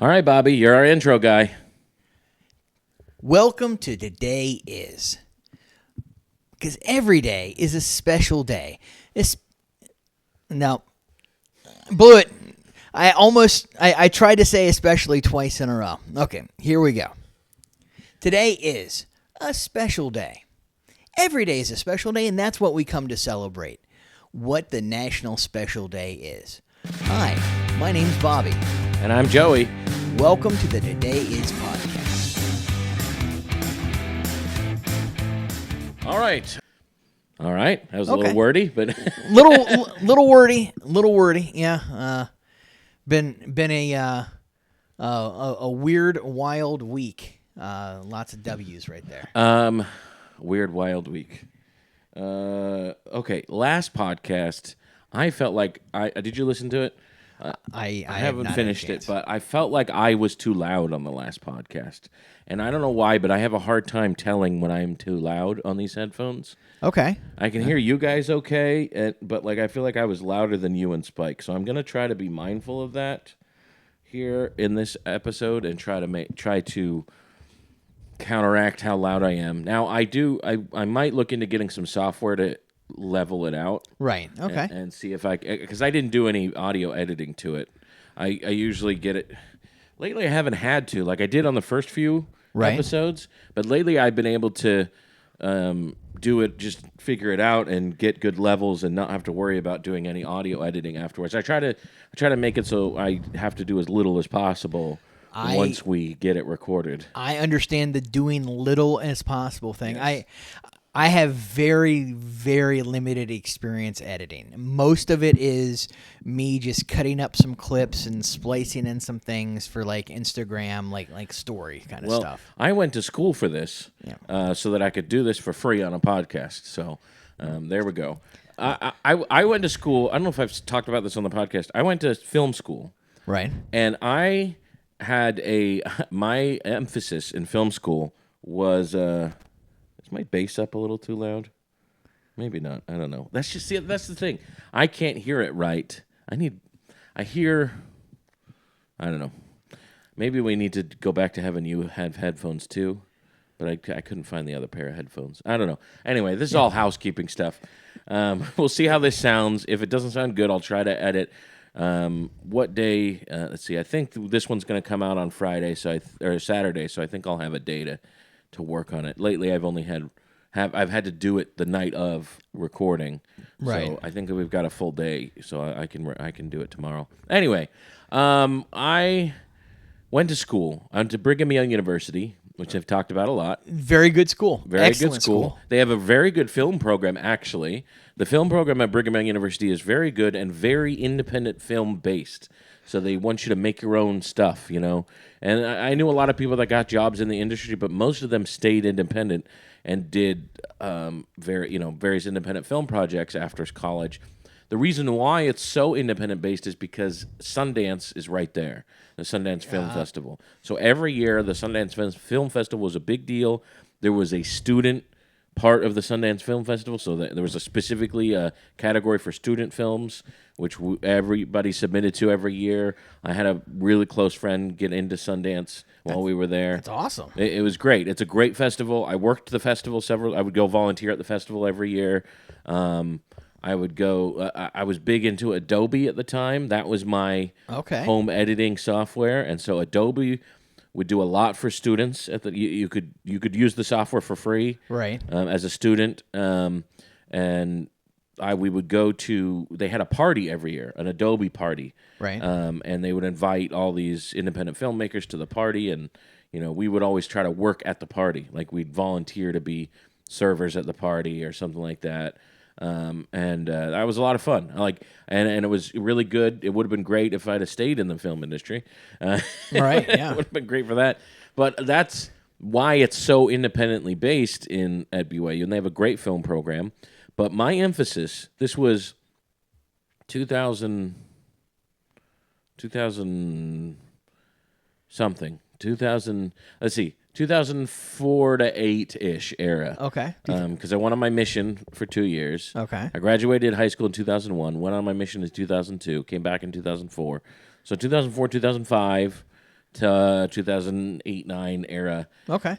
All right, Bobby, you're our intro guy. Welcome to Today Is. Because every day is a special day. No, blew it. I tried to say especially twice in a row. Okay, here we go. Today is a special day. Every day is a special day, and that's what we come to celebrate. What the National Special Day is. Hi, my name's Bobby. And I'm Joey. Welcome to the Today Is podcast. All right. That was a Okay. little wordy, but little wordy. Yeah. Been a weird, wild week. Lots of W's right there. weird, wild week. Okay, last podcast, I felt like did you listen to it? I haven't not finished had a it, chance. but I felt like I was too loud on the last podcast. And I don't know why, but I have a hard time telling when I'm too loud on these headphones. Okay. I can hear you guys okay, but like I feel like I was louder than you and Spike. So I'm going to try to be mindful of that here in this episode and try to counteract how loud I am. Now, I might look into getting some software to level it out. Right. Okay. And see if because I didn't do any audio editing to it. I usually get it. Lately, I haven't had to, like I did on the first few episodes, but lately I've been able to do it, just figure it out and get good levels and not have to worry about doing any audio editing afterwards. I try to make it so I have to do as little as possible once we get it recorded. I understand the doing little as possible thing. Yes. I have very, very limited experience editing. Most of it is me just cutting up some clips and splicing in some things for like Instagram, like story kind of stuff. I went to school for this so that I could do this for free on a podcast. So there we go. I went to school. I don't know if I've talked about this on the podcast. I went to film school. Right. And I had my emphasis in film school was is my bass up a little too loud? Maybe not. I don't know. That's the thing. I can't hear it right. I don't know. Maybe we need to go back to having you have headphones too, but I couldn't find the other pair of headphones. I don't know. Anyway, this is all housekeeping stuff. We'll see how this sounds. If it doesn't sound good, I'll try to edit. What day? Let's see. I think this one's going to come out on Friday, or Saturday. So I think I'll have a day to work on it. Lately, I've only I've had to do it the night of recording. Right. So I think that we've got a full day, so I can do it tomorrow. Anyway, I went to school. I went to Brigham Young University, which I've talked about a lot. Very good school. Very Excellent good school. They have a very good film program, actually. The film program at Brigham Young University is very good and very independent film based. So they want you to make your own stuff, you know. And I knew a lot of people that got jobs in the industry, but most of them stayed independent and did various independent film projects after college. The reason why it's so independent based is because Sundance is right there, the Sundance Film Festival. So every year, the Sundance Film Festival was a big deal. There was a student part of the Sundance Film Festival, so that there was specifically a category for student films, which everybody submitted to every year. I had a really close friend get into Sundance while we were there. That's awesome. It was great. It's a great festival. I worked the festival I would go volunteer at the festival every year. I would go. I was big into Adobe at the time. That was my home editing software, and so Adobe would do a lot for students. You could use the software for free, right? As a student, and we would go to. They had a party every year, an Adobe party, right? And they would invite all these independent filmmakers to the party, and we would always try to work at the party. Like we'd volunteer to be servers at the party or something like that. And that was a lot of fun. And it was really good. It would have been great if I'd have stayed in the film industry. Right, yeah. It would have been great for that. But that's why it's so independently based at BYU, and they have a great film program. But my emphasis, this was 2000 something. 2000, let's see. 2004 to 8-ish era. Okay. Because I went on my mission for 2 years. Okay. I graduated high school in 2001, went on my mission in 2002, came back in 2004. So 2004, 2005, to 2008, 9 era. Okay.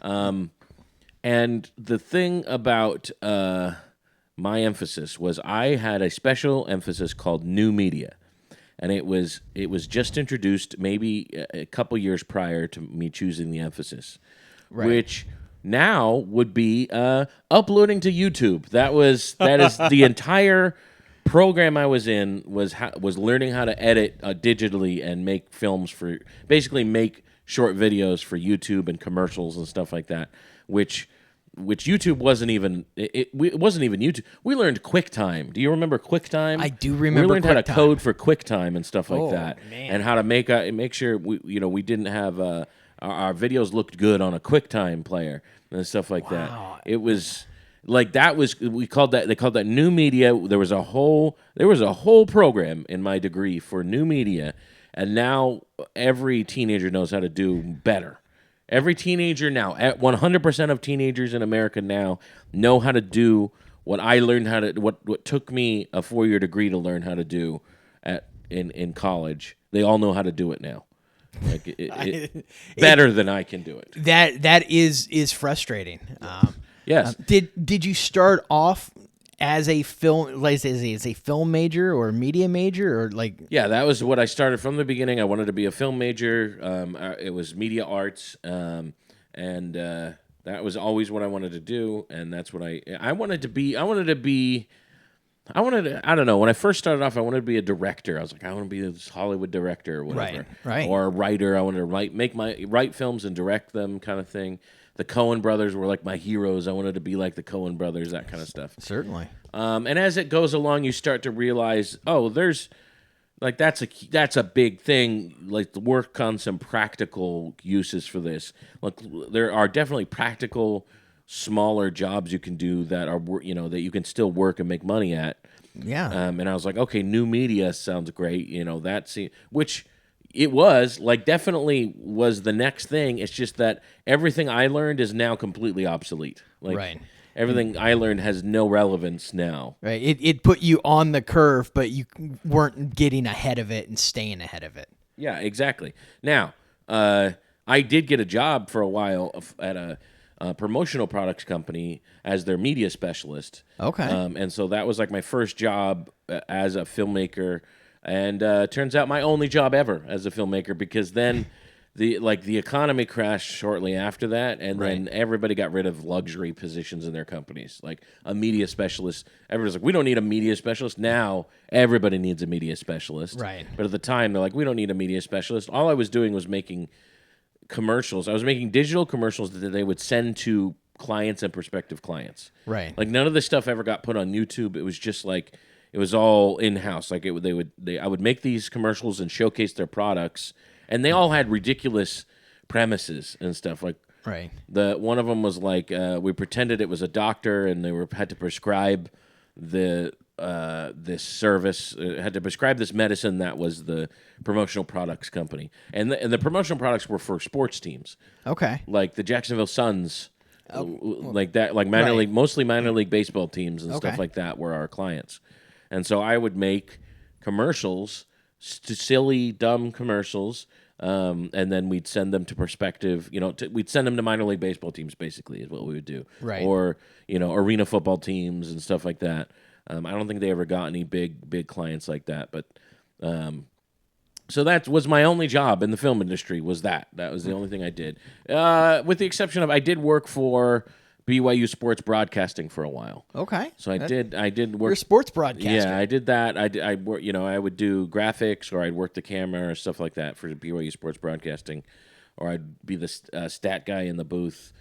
And the thing about my emphasis was I had a special emphasis called new media, and it was just introduced maybe a couple years prior to me choosing the emphasis, Right. which now would be uploading to YouTube. That is the entire program I was in was learning how to edit digitally and make films for basically make short videos for YouTube and commercials and stuff like that, which YouTube wasn't even it wasn't even YouTube. We learned QuickTime. Do you remember QuickTime? I do remember We learned how to QuickTime. code for QuickTime and stuff like Oh, that, man. and how to make sure we didn't have our videos looked good on a QuickTime player and stuff like Wow. that. It was like that was they called that new media. There was a whole program in my degree for new media, and now every teenager knows how to do better. Every teenager now, 100% of teenagers in America now know how to do what I learned how to, what took me a 4-year degree to learn how to do in college. They all know how to do it now, like better than I can do it. That is frustrating. Yes. Did you start off as a film, like as a film major or media major, or like? Yeah, that was what I started from the beginning. I wanted to be a film major. It was media arts, and that was always what I wanted to do. And that's what I wanted to be. I don't know. When I first started off, I wanted to be a director. I was like, I want to be this Hollywood director or whatever. Right. Or a writer. I wanted to write films and direct them, kind of thing. The Coen brothers were like my heroes. I wanted to be like the Coen brothers, that kind of stuff. Certainly. And as it goes along, you start to realize, there's like that's a big thing. Like work on some practical uses for this. Like there are definitely practical, smaller jobs you can do that are that you can still work and make money at. Yeah. And I was like, okay, new media sounds great. Which it was like definitely was the next thing. It's just that everything I learned is now completely obsolete. Like Right. everything I learned has no relevance now. Right. It put you on the curve, but you weren't getting ahead of it and staying ahead of it. Yeah, exactly. Now, I did get a job for a while at a promotional products company as their media specialist. Okay. And so that was like my first job as a filmmaker, and turns out my only job ever as a filmmaker, because then the economy crashed shortly after that, and then everybody got rid of luxury positions in their companies, like a media specialist. Everybody's like, we don't need a media specialist. Now everybody needs a media specialist. Right. But at the time, they're like, we don't need a media specialist. All I was doing was making commercials. I was making digital commercials that they would send to clients and prospective clients. Right. Like none of this stuff ever got put on YouTube. It was just like it was all in house. Like I would make these commercials and showcase their products, and they all had ridiculous premises and stuff. Like Right. one of them was like we pretended it was a doctor, and they had to prescribe this service, had to prescribe this medicine that was the promotional products company, and the promotional products were for sports teams, Okay. like the Jacksonville Suns, like that, like minor league, mostly minor league baseball teams and Okay. stuff like that were our clients, and so I would make commercials, silly, dumb commercials. And then we'd send them to prospective, we'd send them to minor league baseball teams, basically, is what we would do. Right. Or, arena football teams and stuff like that. I don't think they ever got any big clients like that. But so that was my only job in the film industry, was that. That was the only thing I did. With the exception of I did work for BYU Sports Broadcasting for a while. Okay. So I did work. You're a sports broadcaster. Yeah, I did that. I work. I would do graphics, or I'd work the camera or stuff like that for BYU Sports Broadcasting, or I'd be the stat guy in the booth.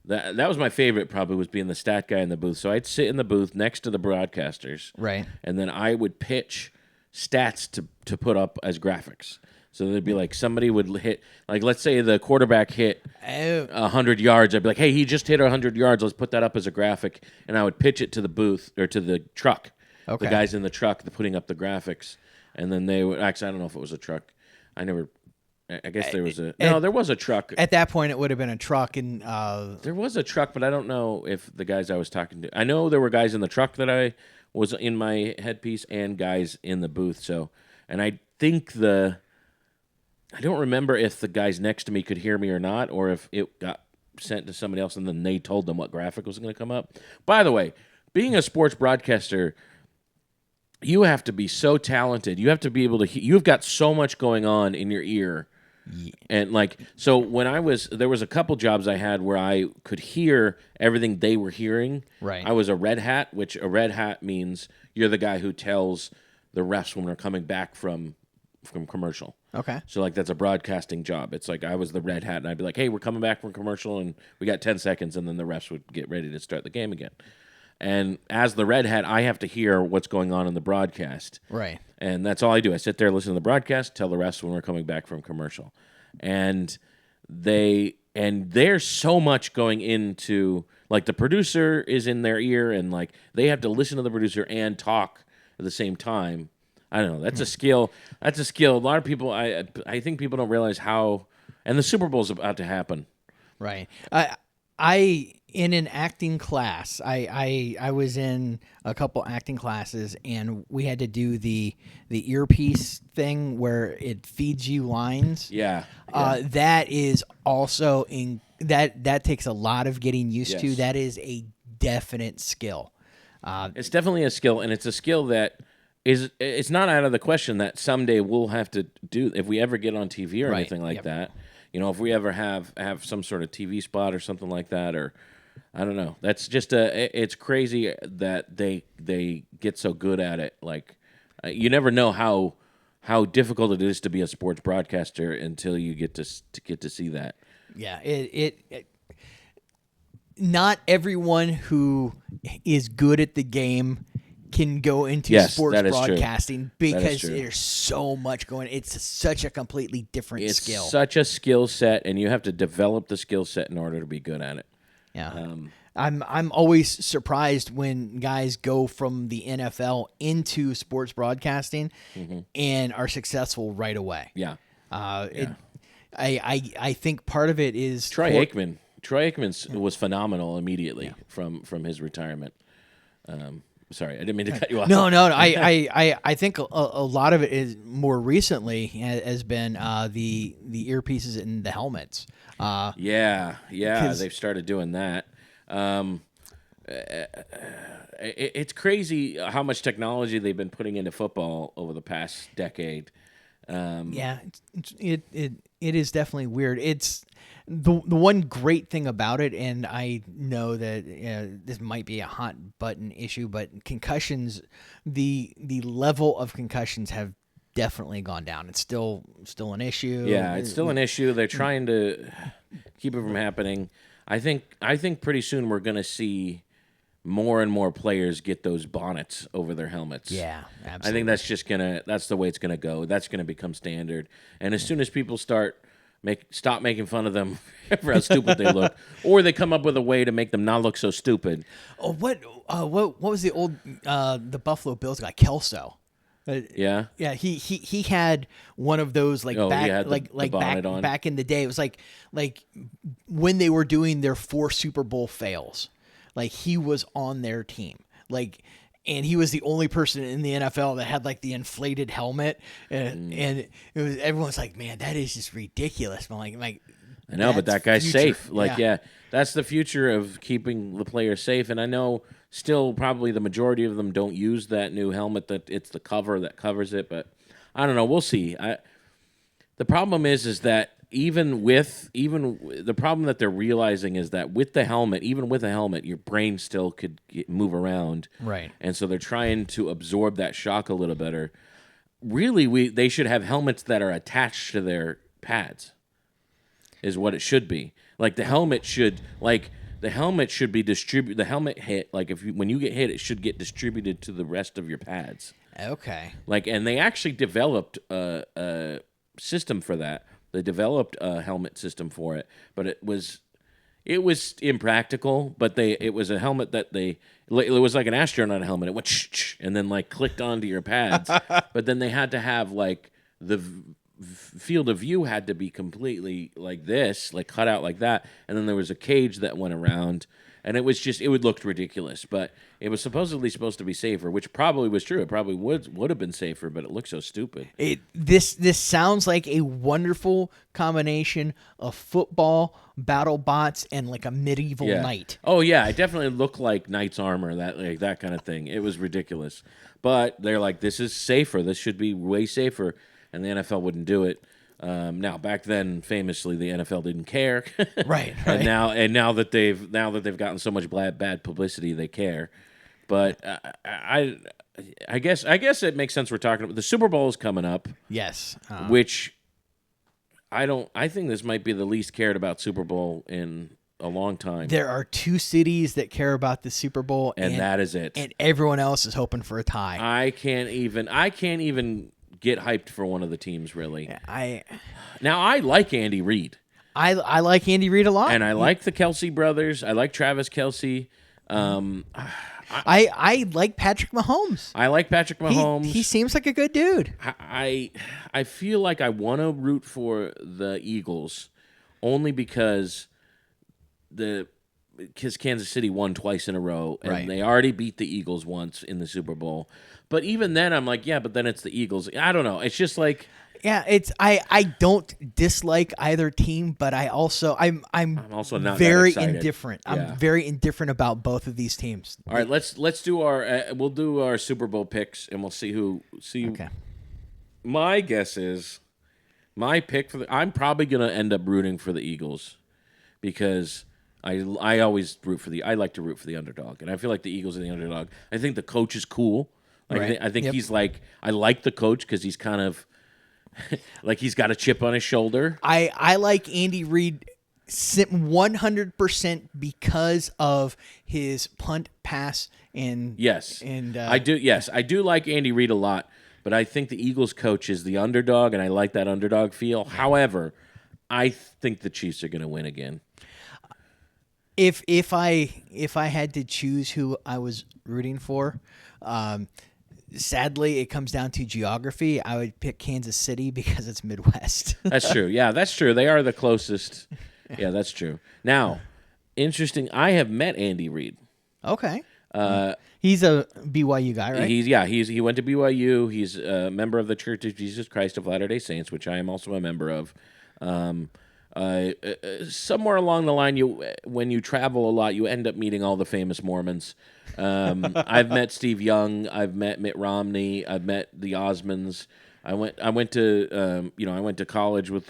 That was my favorite. Probably was being the stat guy in the booth. So I'd sit in the booth next to the broadcasters, Right. and then I would pitch stats to put up as graphics. So there'd be like somebody would hit, like let's say the quarterback hit 100 yards. I'd be like, hey, he just hit 100 yards. Let's put that up as a graphic. And I would pitch it to the booth or to the truck. Okay. The guys in the truck, putting up the graphics. And then they would, actually, I don't know if it was a truck. I guess there was there was a truck. At that point, it would have been a truck, and There was a truck, but I don't know if the guys I was talking to. I know there were guys in the truck that I was in my headpiece and guys in the booth. So, and I think I don't remember if the guys next to me could hear me or not, or if it got sent to somebody else and then they told them what graphic was going to come up. By the way, being a sports broadcaster, you have to be so talented. You have to be able to. You've got so much going on in your ear, and so when there was a couple jobs I had where I could hear everything they were hearing. Right. I was a red hat, which a red hat means you're the guy who tells the refs when they're coming back from commercial. Okay. So that's a broadcasting job. It's like I was the red hat, and I'd be like, "Hey, we're coming back from commercial, and we got 10 seconds," and then the refs would get ready to start the game again. And as the red hat, I have to hear what's going on in the broadcast. Right. And that's all I do. I sit there, listen to the broadcast, tell the refs when we're coming back from commercial. And there's so much going into, the producer is in their ear, and they have to listen to the producer and talk at the same time. I don't know. That's a skill. That's a skill. A lot of people, I think people don't realize how, and the Super Bowl's about to happen. Right. I in an acting class, I was in a couple acting classes, and we had to do the earpiece thing where it feeds you lines. Yeah. That is also that takes a lot of getting used to. Yes. That is a definite skill. It's definitely a skill, and it's a skill that it's not out of the question that someday we'll have to do if we ever get on TV or Right. anything like Yep. that. If we ever have some sort of TV spot or something like that, or I don't know. That's just it's crazy that they get so good at it. You never know how difficult it is to be a sports broadcaster until you get to see that. Yeah. It not everyone who is good at the game can go into Yes, sports that is true. broadcasting because true. there's so much going. It's such a completely different It's skill. such a skill set, and you have to develop the skill set in order to be good at it. Yeah. I'm always surprised when guys go from the NFL into sports broadcasting and are successful right away. Yeah. I think part of it is Troy Aikman. Troy Aikman was phenomenal immediately from his retirement. Sorry, I didn't mean to cut you off. No. I think a lot of it is more recently has been the earpieces and the helmets. Yeah, they've started doing that. It's crazy how much technology they've been putting into football over the past decade. Yeah, it is definitely weird. It's the one great thing about it, and I know that this might be a hot button issue, but concussions, the level of concussions have definitely gone down. It's still an issue. Yeah, it's still an issue. They're trying to keep it from happening. I think pretty soon we're going to see more and more players get those bonnets over their helmets. Yeah, absolutely. I think that's the way it's gonna go. That's gonna become standard. And as soon as people stop making fun of them for how stupid they look, or they come up with a way to make them not look so stupid. Oh, what was the old the Buffalo Bills guy, Kelso? Yeah. Yeah, he had one of those He had the bonnet on. back in the day. It was like when they were doing their 4 Super Bowl fails. He was on their team. And he was the only person in the NFL that had the inflated helmet, and it was everyone's like, man, that is just ridiculous. I'm like I know, but that guy's future. safe. That's the future of keeping the player safe. And I know still probably the majority of them don't use that new helmet, that it's the cover that covers it. But I don't know. We'll see. The problem is that even the problem that they're realizing is that with the helmet, even with a helmet, your brain still could move around. Right. And so they're trying to absorb that shock a little better. Really, they should have helmets that are attached to their pads. Is what it should be. The helmet should be distributed. The helmet hit, when you get hit, it should get distributed to the rest of your pads. Okay. And they actually developed a system for that. They developed a helmet system for it, but it was impractical. But it was a helmet that it was like an astronaut helmet. It went and then clicked onto your pads. But then they had to have the field of view had to be completely like this, like cut out like that, and then there was a cage that went around, and it would look ridiculous, but it was supposed to be safer, which probably was true. It probably would have been safer, but it looked so stupid. This sounds like a wonderful combination of football, battle bots, and like a medieval knight. Oh yeah, it definitely looked like knight's armor, that kind of thing. It was ridiculous, but they're like, this is safer. This should be way safer, and the NFL wouldn't do it. Now, back then, famously, the NFL didn't care. Right. And now that they've gotten so much bad publicity, they care. But I guess it makes sense. We're talking about the Super Bowl is coming up. Yes. Which I think this might be the least cared about Super Bowl in a long time. There are two cities that care about the Super Bowl, and that is it. And everyone else is hoping for a tie. I can't even get hyped for one of the teams, really. Now I like Andy Reid. I like Andy Reid a lot, and I like the Kelsey brothers. I like Travis Kelsey. I like Patrick Mahomes. I like Patrick Mahomes. He seems like a good dude. I feel like I want to root for the Eagles only because Kansas City won twice in a row, and they already beat the Eagles once in the Super Bowl. But even then, I'm like, yeah, but then it's the Eagles. I don't know. It's just like, yeah, I don't dislike either team, but I'm also not very indifferent. Yeah. I'm very indifferent about both of these teams. All right, let's do we'll do our Super Bowl picks, and we'll see Okay. My guess is my pick I'm probably gonna end up rooting for the Eagles because I always I like to root for the underdog, and I feel like the Eagles are the underdog. I think the coach is cool. I think he's like, I like the coach because he's kind of like he's got a chip on his shoulder. I like Andy Reid 100% because of his punt, pass, and I do like Andy Reid a lot, but I think the Eagles coach is the underdog, and I like that underdog feel. However, I think the Chiefs are going to win again. If I had to choose who I was rooting for, sadly, it comes down to geography. I would pick Kansas City because it's Midwest. That's true. Yeah, that's true. They are the closest. Yeah, that's true. Now, interesting. I have met Andy Reid. Okay. He's a BYU guy, right? He went to BYU. He's a member of the Church of Jesus Christ of Latter-day Saints, which I am also a member of. Somewhere along the line, when you travel a lot, you end up meeting all the famous Mormons. I've met Steve Young. I've met Mitt Romney. I've met the Osmonds. I went to college with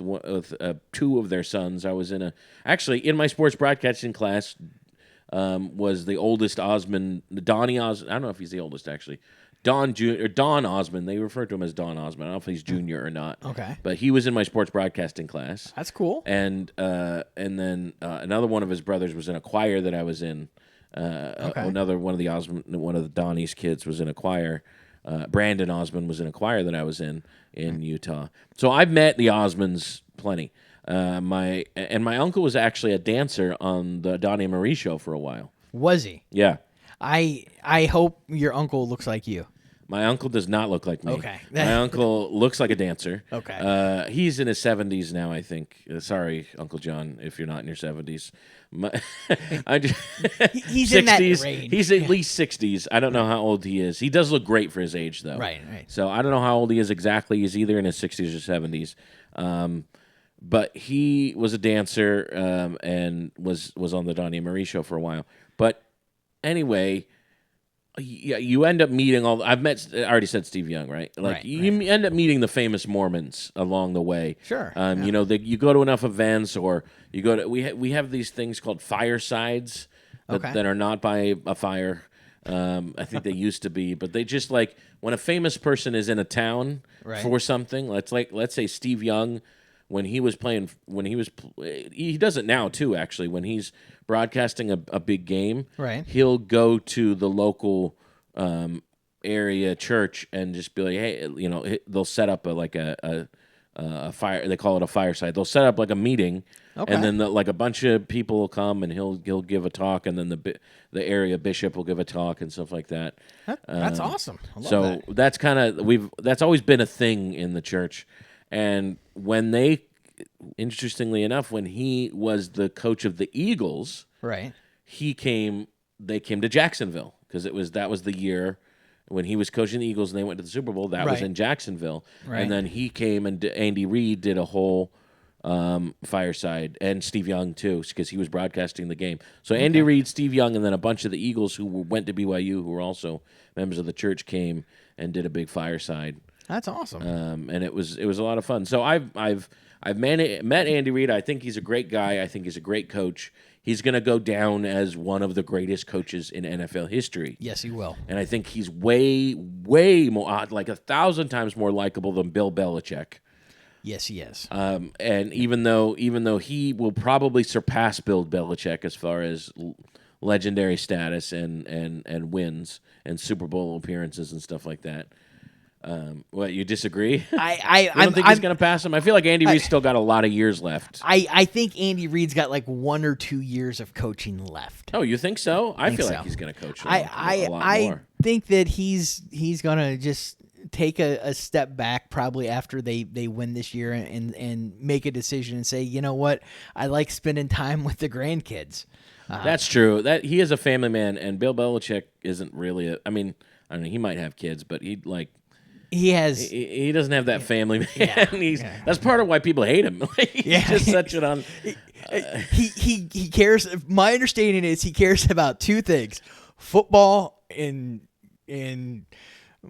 two of their sons. I was in my sports broadcasting class. Was the oldest Osmond, Donnie Osmond. I don't know if he's the oldest actually. Don Osmond. They refer to him as Don Osmond. I don't know if he's junior or not. Okay. But he was in my sports broadcasting class. That's cool. And then another one of his brothers was in a choir that I was in. Another one of the Donnie's kids was in a choir. Brandon Osmond was in a choir that I was in Utah. So I've met the Osmonds plenty. My uncle was actually a dancer on the Donnie and Marie show for a while. Was he? Yeah. I hope your uncle looks like you. My uncle does not look like me. Okay. My uncle looks like a dancer. Okay. He's in his 70s now, I think. Sorry, Uncle John, if you're not in your 70s. He's 60s, in that range. He's at least 60s. I don't know how old he is. He does look great for his age, though. Right. So I don't know how old he is exactly. He's either in his 60s or 70s. But he was a dancer and was on the Donnie and Marie show for a while. But anyway, you end up meeting I already said Steve Young, right? You end up meeting the famous Mormons along the way. Sure. You go to enough events, or you go to we have these things called firesides that are not by a fire. I think they used to be, but they just like when a famous person is in a town for something. Let's say Steve Young. When he was playing, he does it now too. Actually, when he's broadcasting a big game, he'll go to the local area church and just be like, hey, they'll set up a fire. They call it a fireside. They'll set up like a meeting, and then a bunch of people will come, and he'll give a talk, and then the area bishop will give a talk and stuff like that. That's awesome. I love that. That's kind of that's always been a thing in the church. And interestingly enough, when he was the coach of the Eagles, Right. they came to Jacksonville because that was the year when he was coaching the Eagles and they went to the Super Bowl. That was Right. in Jacksonville, Right. and then he came and Andy Reid did a whole fireside, and Steve Young too, because he was broadcasting the game. So Andy Reid, Steve Young, and then a bunch of the Eagles who went to BYU, who were also members of the church, came and did a big fireside. That's awesome. And it was a lot of fun. So I've met Andy Reid. I think he's a great guy. I think he's a great coach. He's going to go down as one of the greatest coaches in NFL history. Yes, he will. And I think he's way more, like 1,000 times more likable than Bill Belichick. Yes, he is. And even though he will probably surpass Bill Belichick as far as legendary status and wins and Super Bowl appearances and stuff like that. What, you disagree? I don't think he's going to pass him? I feel like Andy Reid's still got a lot of years left. I think Andy Reid's got like 1 or 2 years of coaching left. Oh, you think so? I feel so. like he's going to coach a lot I more. think that he's going to just take a step back probably after they win this year and make a decision and say, you know what, I like spending time with the grandkids. That's true. That he is a family man, and Bill Belichick isn't really I don't know. He might have kids, but he doesn't have that family man. Yeah, That's part of why people hate him. He's just such an on. He cares. My understanding is he cares about 2 things: football and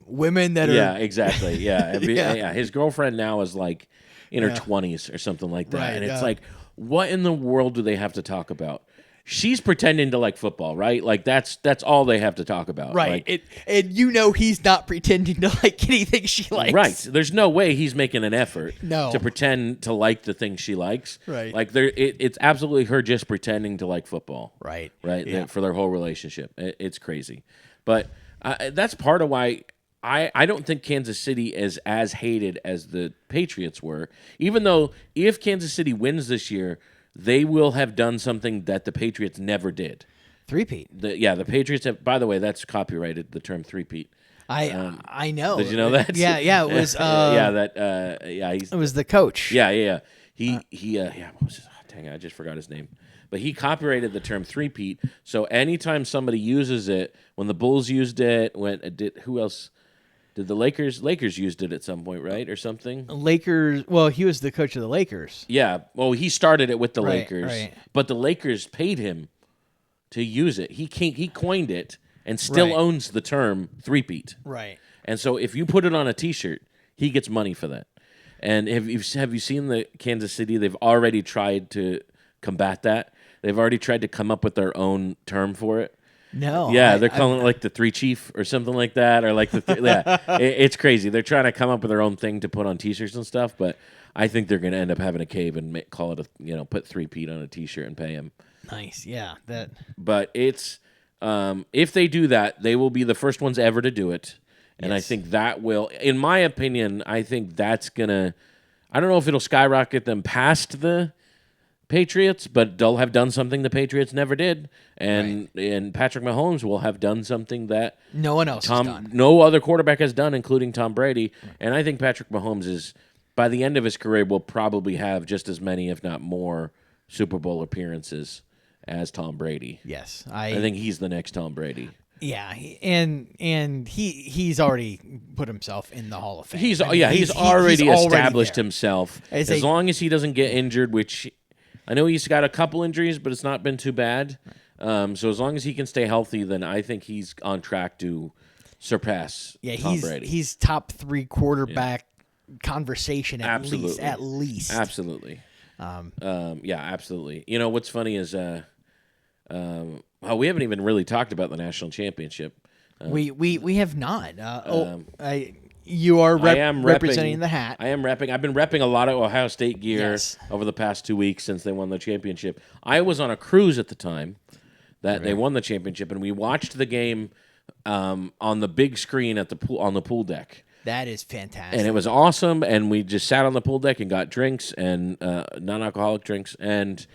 women that are. Yeah, exactly. Yeah. His girlfriend now is like in her 20s or something like that, Right, and it's like, what in the world do they have to talk about? She's pretending to like football, right? Like that's all they have to talk about, Right. Like, and he's not pretending to like anything she likes. right. There's no way he's making an effort No. to pretend to like the things she likes. Right. Like it's absolutely her just pretending to like football. Right. Right. Yeah. For their whole relationship. It's crazy. But that's part of why I don't think Kansas City is as hated as the Patriots were, even though if Kansas City wins this year, they will have done something that the Patriots never did. Three-peat. The Patriots have, by the way, that's copyrighted, the term three-peat. I know. Did you know that? Yeah, it was. He's, it was the coach. Yeah. What was his, dang it, I just forgot his name. But he copyrighted the term three-peat, so anytime somebody uses it, when the Bulls used it, who else? Did the Lakers used it at some point, right, or something? Lakers. Well, he was the coach of the Lakers. Yeah. Well, he started it with the Right, Lakers, right. but the Lakers paid him to use it. He coined it and still Right. owns the term three-peat. Right. And so if you put it on a T-shirt, he gets money for that. And have you seen the Kansas City? They've already tried to combat that. They've already tried to come up with their own term for it. No. Yeah, they're calling it like the Three Chief or something like that, or like it's crazy. They're trying to come up with their own thing to put on T-shirts and stuff, but I think they're going to end up having a cave and call it put three-peat on a T-shirt and pay him. Nice. Yeah. That. But it's if they do that, they will be the first ones ever to do it, and I Yes. think that will, in my opinion, I think that's gonna. I don't know if it'll skyrocket them past the Patriots, but they'll have done something the Patriots never did, and Patrick Mahomes will have done something that No one else has done. no other quarterback has done, including Tom Brady. And I think Patrick Mahomes is, by the end of his career, will probably have just as many, if not more, Super Bowl appearances as Tom Brady. Yes. I think he's the next Tom Brady. Yeah, and he's already put himself in the Hall of Fame. He's I mean, he's already established there. himself. As As a- long as he doesn't get injured, which I know he's got a couple injuries, but it's not been too bad. So as long as he can stay healthy, then I think he's on track to surpass Tom Brady. He's top 3 quarterback conversation at Absolutely. least. Absolutely. Absolutely. You know what's funny is we haven't even really talked about the national championship. We have not. You are I am representing repping- the hat. I am repping. I've been repping a lot of Ohio State gear Yes. over the past 2 weeks since they won the championship. I was on a cruise at the time that they won the championship, and we watched the game on the big screen at the pool on the pool deck. That is fantastic. And it was awesome, and we just sat on the pool deck and got drinks and non-alcoholic drinks and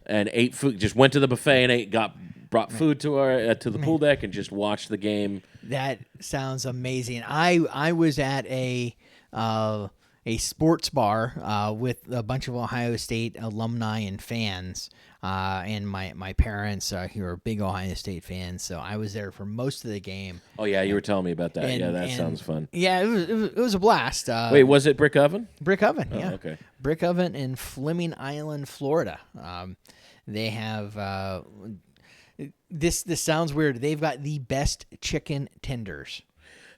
ate food. Just went to the buffet and brought food to our to the pool deck and just watched the game. That sounds amazing. I was at a a sports bar with a bunch of Ohio State alumni and fans, and my parents who are big Ohio State fans. So I was there for most of the game. Oh yeah, you were telling me about that. And, That sounds fun. Yeah, it was a blast. Wait, was it Brick Oven? Brick Oven? Yeah, okay. Brick Oven in Fleming Island, Florida. They have this sounds weird. They've got the best chicken tenders.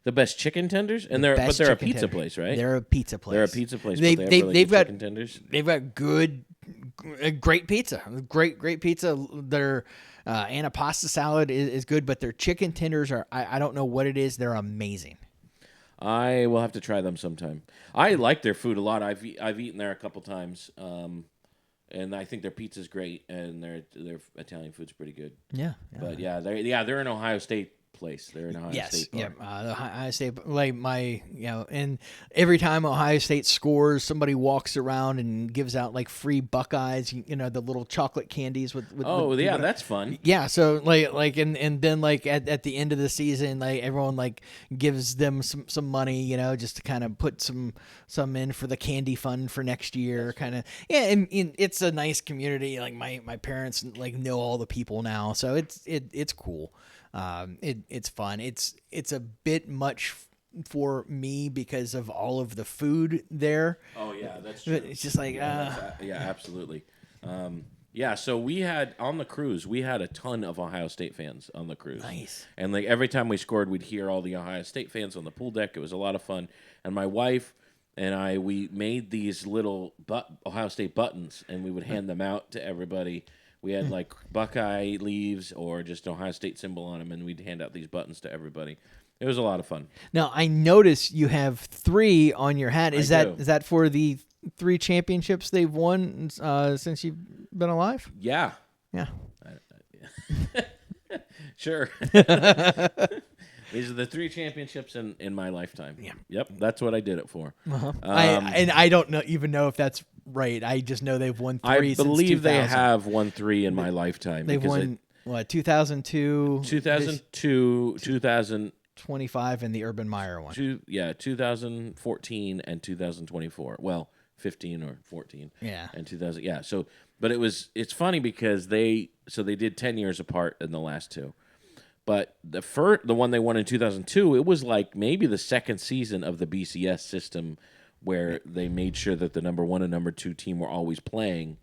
The best chicken tenders, and they're a pizza place, right? They're a pizza place. They're a pizza place. They've got chicken tenders. They've got great pizza. Great pizza. Their antipasta salad is good, but their chicken tenders are I don't know what it is. They're amazing. I will have to try them sometime. I like their food a lot. I've eaten there a couple times, and I think their pizza's great, and their Italian food's pretty good. Yeah. But they're an Ohio State place. They're in Ohio State Park. The Ohio State, like and every time Ohio State scores, somebody walks around and gives out like free Buckeyes, the little chocolate candies with that's fun. Yeah, so like and then like at the end of the season, like everyone like gives them some money, just to kind of put some in for the candy fund for next year, kind of. Yeah, and it's a nice community. Like my parents like know all the people now, so it's cool. It's fun. It's a bit much for me because of all of the food there. Oh yeah, that's true. It's just like absolutely. So we had on the cruise, we had a ton of Ohio State fans on the cruise. Nice. And like every time we scored, we'd hear all the Ohio State fans on the pool deck. It was a lot of fun. And my wife and we made these little Ohio State buttons, and we would hand them out to everybody. We had like Buckeye leaves or just an Ohio State symbol on them, and we'd hand out these buttons to everybody. It was a lot of fun. Now I notice you have 3 on your hat. Is that for the 3 championships they've won since you've been alive? Yeah. Yeah. Sure. These are the 3 championships in my lifetime. Yeah. Yep. That's what I did it for. Uh-huh. I don't even know if that's right. I just know they've won 3 since 2000. I believe they have won 3 in my lifetime. They've won, 2002? 2002, 2025, and the Urban Meyer one. 2014 and 2024. Well, 15 or 14. Yeah. And 2000. Yeah. So, but it's funny because they did 10 years apart in the last 2. But the one they won in 2002, it was like maybe the second season of the BCS system where they made sure that the number 1 and number 2 team were always playing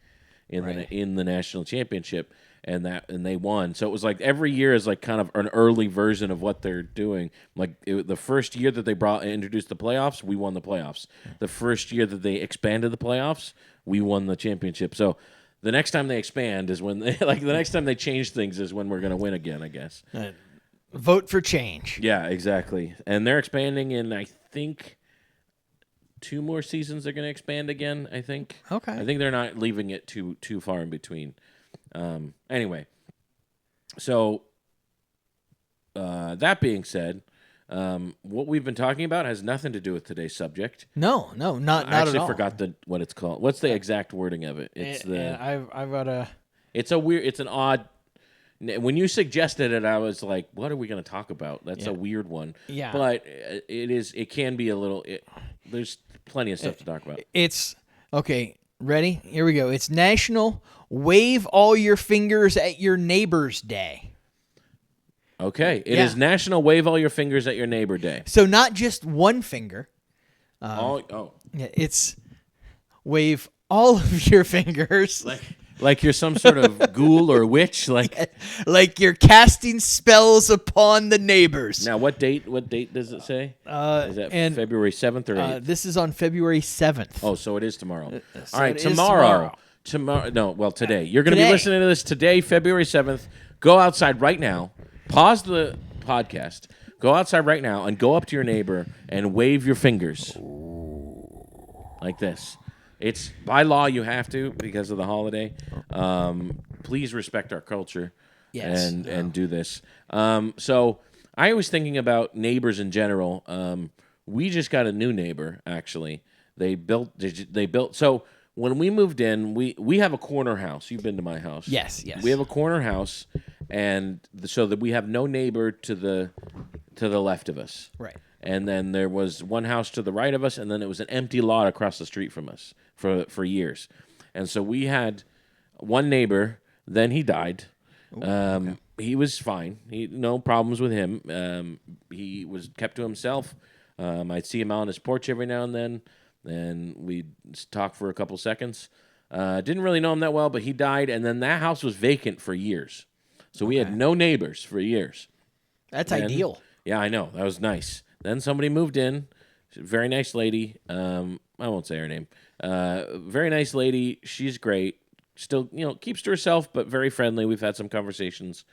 in the national championship, and they won. So it was like every year is like kind of an early version of what they're doing. Like the first year that they introduced the playoffs, we won the playoffs. The first year that they expanded the playoffs, we won the championship. So the next time they expand is when the next time they change things is when we're going to win again, I guess. Vote for change. Yeah, exactly. And they're expanding in, I think, 2 more seasons. They're going to expand again, I think. Okay. I think they're not leaving it too far in between. Anyway, so that being said, what we've been talking about has nothing to do with today's subject. No, not at all. I actually forgot what it's called. What's the exact wording of it? It's I've got a. It's an odd. When you suggested it, I was like, "What are we going to talk about?" That's a weird one. Yeah, but it can be a little. There's plenty of stuff to talk about. It's okay. Ready? Here we go. It's National Wave All Your Fingers at Your Neighbor's Day. Okay. It is National Wave All Your Fingers at Your Neighbor Day. So not just one finger. Yeah, it's wave all of your fingers. Like you're some sort of ghoul or witch. Like you're casting spells upon the neighbors. Now, what date does it say? Is that February 7th or 8th? This is on February 7th. Oh, so it is tomorrow. All right, tomorrow. Today. You're going to be listening to this today, February 7th. Go outside right now. Pause the podcast. Go outside right now and go up to your neighbor and wave your fingers. Like this. It's by law you have to because of the holiday. Please respect our culture and do this. So I was thinking about neighbors in general. We just got a new neighbor, actually. They built. So when we moved in, we have a corner house. You've been to my house. Yes. We have a corner house, and so that we have no neighbor to the left of us. Right. and then there was one house to the right of us, and then it was an empty lot across the street from us for years. And so we had one neighbor. Then he died. He was fine. No problems with him. He was kept to himself. I'd see him out on his porch every now and then. And we'd talk for a couple seconds. Didn't really know him that well, but he died. And then that house was vacant for years. So we had no neighbors for years. That's ideal. Yeah, I know. That was nice. Then somebody moved in. Very nice lady. I won't say her name. Very nice lady. She's great. Still, keeps to herself, but very friendly. We've had some conversations.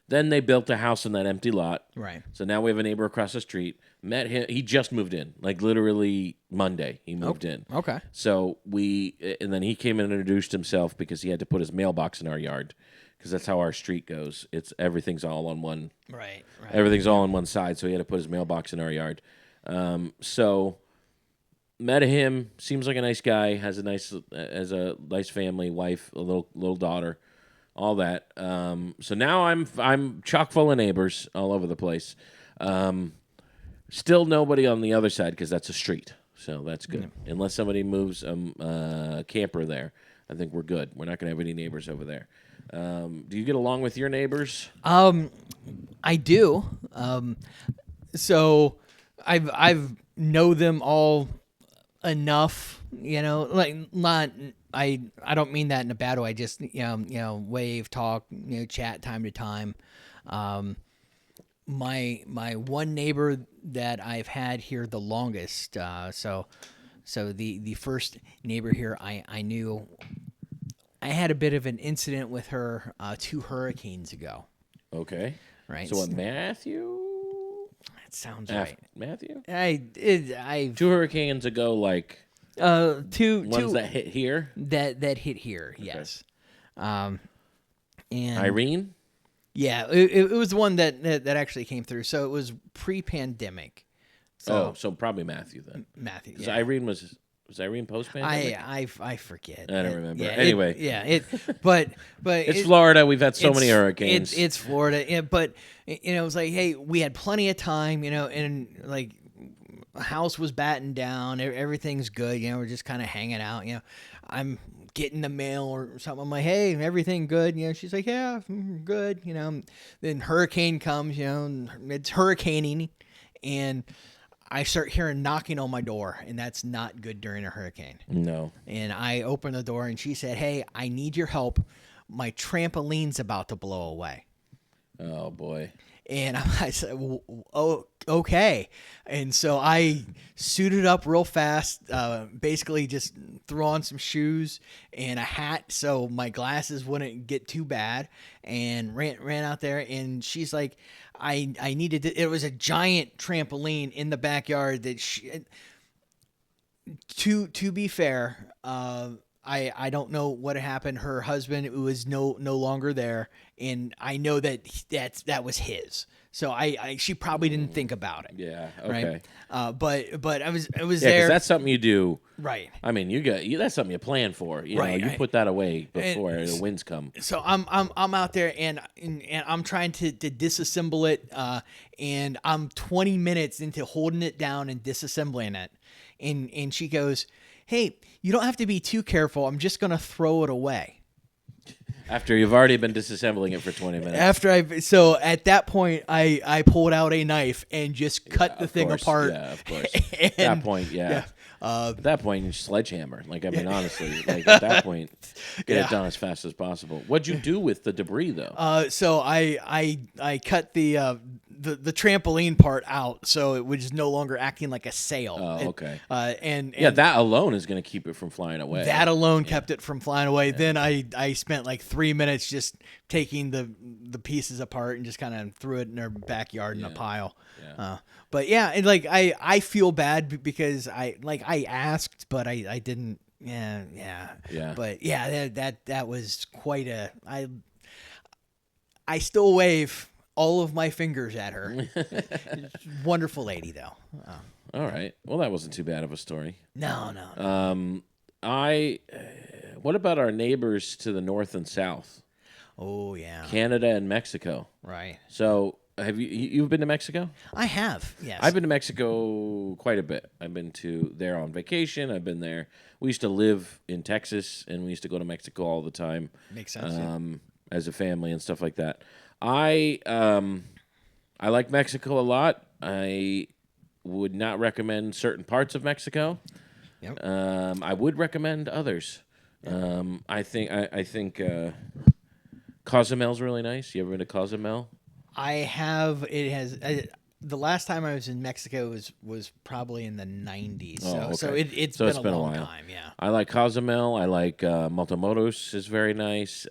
Then they built a house in that empty lot. Right. So now we have a neighbor across the street. Met him. He just moved in. Like literally Monday, he moved in. Okay. So and then he came and introduced himself because he had to put his mailbox in our yard. Because that's how our street goes. Everything's all on one. Right. Everything's all on one side, so he had to put his mailbox in our yard. So met him. Seems like a nice guy. Has a nice family, wife, a little daughter, all that. So now I'm chock full of neighbors all over the place. Still nobody on the other side because that's a street, so that's good. Yeah. Unless somebody moves a camper there, I think we're good. We're not going to have any neighbors over there. Do you get along with your neighbors? I do. So I've know them all enough, like not. I don't mean that in a bad way. I just wave, talk, chat time to time. My one neighbor that I've had here the longest. So the first neighbor here I knew. I had a bit of an incident with her 2 hurricanes ago. Okay. Right. So what, Matthew? That sounds right. Matthew? 2 hurricanes ago, like two ones that hit here? That hit here, okay. Yes. And Irene? Yeah, it was one that actually came through. So it was pre-pandemic. So probably Matthew then. Matthew. Yeah. Irene was Irene post-pandemic? I forget. I don't remember. Yeah, anyway. But it's Florida. We've had so many hurricanes. It's Florida. Yeah, but it was like, hey, we had plenty of time, and like house was battened down. Everything's good. We're just kind of hanging out. I'm getting the mail or something. I'm like, hey, everything good? She's like, yeah, good. Then hurricane comes. And it's hurricaning, and I start hearing knocking on my door, and that's not good during a hurricane. No. And I open the door, and she said, hey, I need your help. My trampoline's about to blow away. Oh, boy. And I said, oh, okay. And so I suited up real fast, basically just threw on some shoes and a hat so my glasses wouldn't get too bad, and ran out there. And she's like, I needed to, it was a giant trampoline in the backyard that to be fair, I don't know what happened. Her husband was no longer there, and I know that was his. So she probably didn't think about it. Yeah. Okay. Right. But I was there. Because that's something you do. Right. I mean, that's something you plan for. You put that away before the winds come. So I'm out there and I'm trying to disassemble it. And I'm 20 minutes into holding it down and disassembling it, and she goes, hey, you don't have to be too careful. I'm just going to throw it away. After you've already been disassembling it for 20 minutes. So at that point, I pulled out a knife and just cut the thing apart. Yeah, of course. At that point, yeah. At that point, you sledgehammer. Like, I mean, honestly, at that point, get it done as fast as possible. What'd you do with the debris, though? So I cut the trampoline part out, so it was no longer acting like a sail. Oh, okay. And that alone is going to keep it from flying away. That alone kept it from flying away. Yeah. Then I spent like 3 minutes just taking the pieces apart and just kind of threw it in their backyard in a pile. Yeah. But yeah, and like I feel bad because I asked, but I didn't. Yeah. But yeah, that was quite a. I still wave all of my fingers at her. Wonderful lady, though. All right. Well, that wasn't too bad of a story. No. What about our neighbors to the north and south? Oh, yeah. Canada and Mexico. Right. So have you've been to Mexico? I have, yes. I've been to Mexico quite a bit. I've been to there on vacation. I've been there. We used to live in Texas, and we used to go to Mexico all the time. Makes sense. Yeah. As a family and stuff like that. I like Mexico a lot. I would not recommend certain parts of Mexico. Yep. I would recommend others. I think Cozumel's really nice. You ever been to Cozumel? I have. It has. The last time I was in Mexico was probably in the 90s. So Oh, so okay. it's So been it's a been a long while. time. Yeah. I like Cozumel. I like Matamoros is very nice.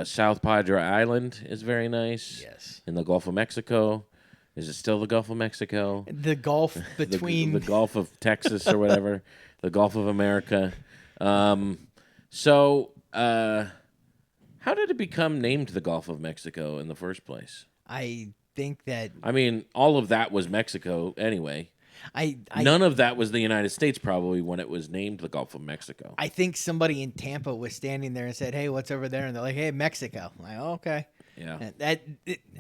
South Padre Island is very nice. Yes. In the Gulf of Mexico. Is it still the Gulf of Mexico? The Gulf The, between the Gulf of Texas or whatever. The Gulf of America. So, how did it become named the Gulf of Mexico in the first place? I think that I mean, all of that was Mexico anyway. I None of that was the United States probably when it was named the Gulf of Mexico. I think somebody in Tampa was standing there and said, "Hey, what's over there?" And they're like, "Hey, Mexico." I'm like, oh, okay. Yeah.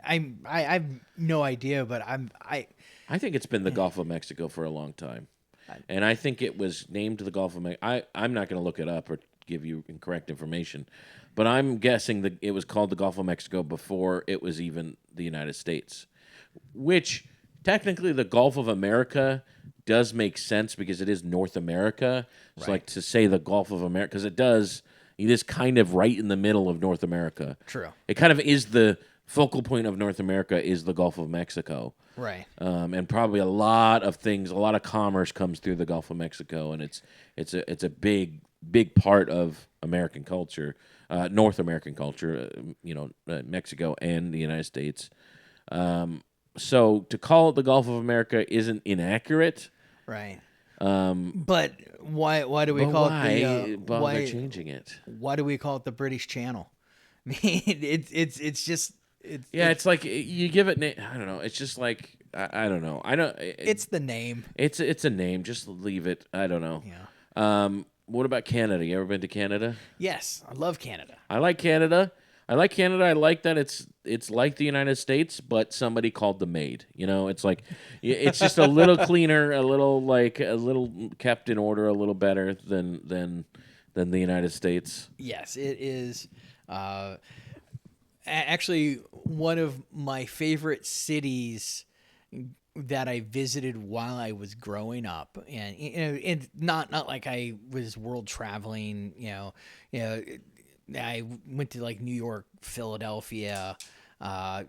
I have no idea, but I think it's been the Gulf of Mexico for a long time. And I think it was named the Gulf of Mexico. I'm not going to look it up or give you incorrect information, but I'm guessing that it was called the Gulf of Mexico before it was even the United States, which technically the Gulf of America does make sense because it is North America. It's like to say the Gulf of America because it is kind of right in the middle of North America. True. It kind of is the focal point of North America is the Gulf of Mexico. Right. And probably a lot of commerce comes through the Gulf of Mexico, and it's a big part of American culture, North American culture. Mexico and the United States. So to call it the Gulf of America isn't inaccurate. Right. But why do we call it the bother changing it? Why do we call it the British Channel? I mean, it's just it's like you give it. I don't know. It's just like I don't know. I don't. It's the name. It's a name. Just leave it. I don't know. Yeah. What about Canada? You ever been to Canada? Yes, I love Canada. I like Canada. I like that it's like the United States, but somebody called the maid. It's like it's just a little cleaner, a little kept in order, a little better than the United States. Yes, it is. Actually, one of my favorite cities that I visited while I was growing up, and not like I was world traveling. I went to like New York, Philadelphia. I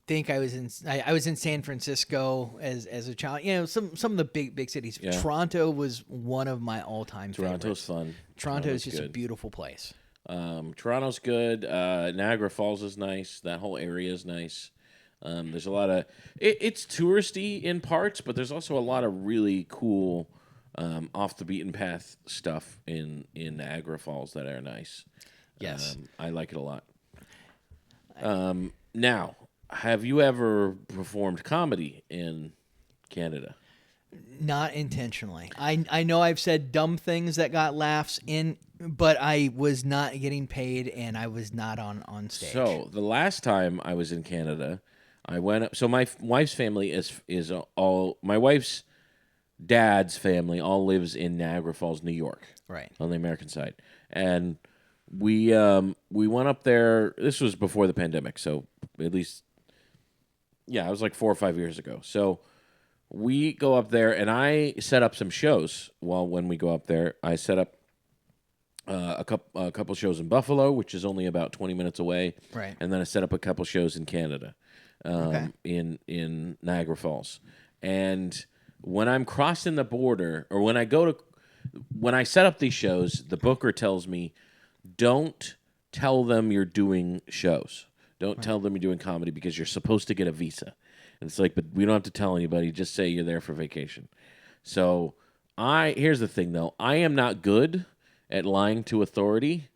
think I was in San Francisco as a child. Some of the big cities. Yeah. Toronto was one of my all time Toronto's favorites. fun. Toronto is just good. a beautiful place. Toronto's good. Niagara Falls is nice. That whole area is nice. There's a lot of it's touristy in parts, but there's also a lot of really cool off the beaten path stuff in Niagara Falls that are nice. Yes. I like it a lot. Now, have you ever performed comedy in Canada? Not intentionally. I know I've said dumb things that got laughs in, but I was not getting paid and I was not on stage. So the last time I was in Canada, I went up. So my wife's family is all my wife's dad's family all lives in Niagara Falls, New York, right on the American side, and we went up there. This was before the pandemic, so at least it was like 4 or 5 years ago. So we go up there, and I set up some shows. When we go up there, I set up a couple shows in Buffalo, which is only about 20 minutes away, right, and then I set up a couple shows in Canada, in Niagara Falls, and when I'm crossing the border, or when I set up these shows, the booker tells me, don't tell them you're doing shows. Don't tell them you're doing comedy because you're supposed to get a visa. And it's like, but we don't have to tell anybody. Just say you're there for vacation. So here's the thing though. I am not good at lying to authority,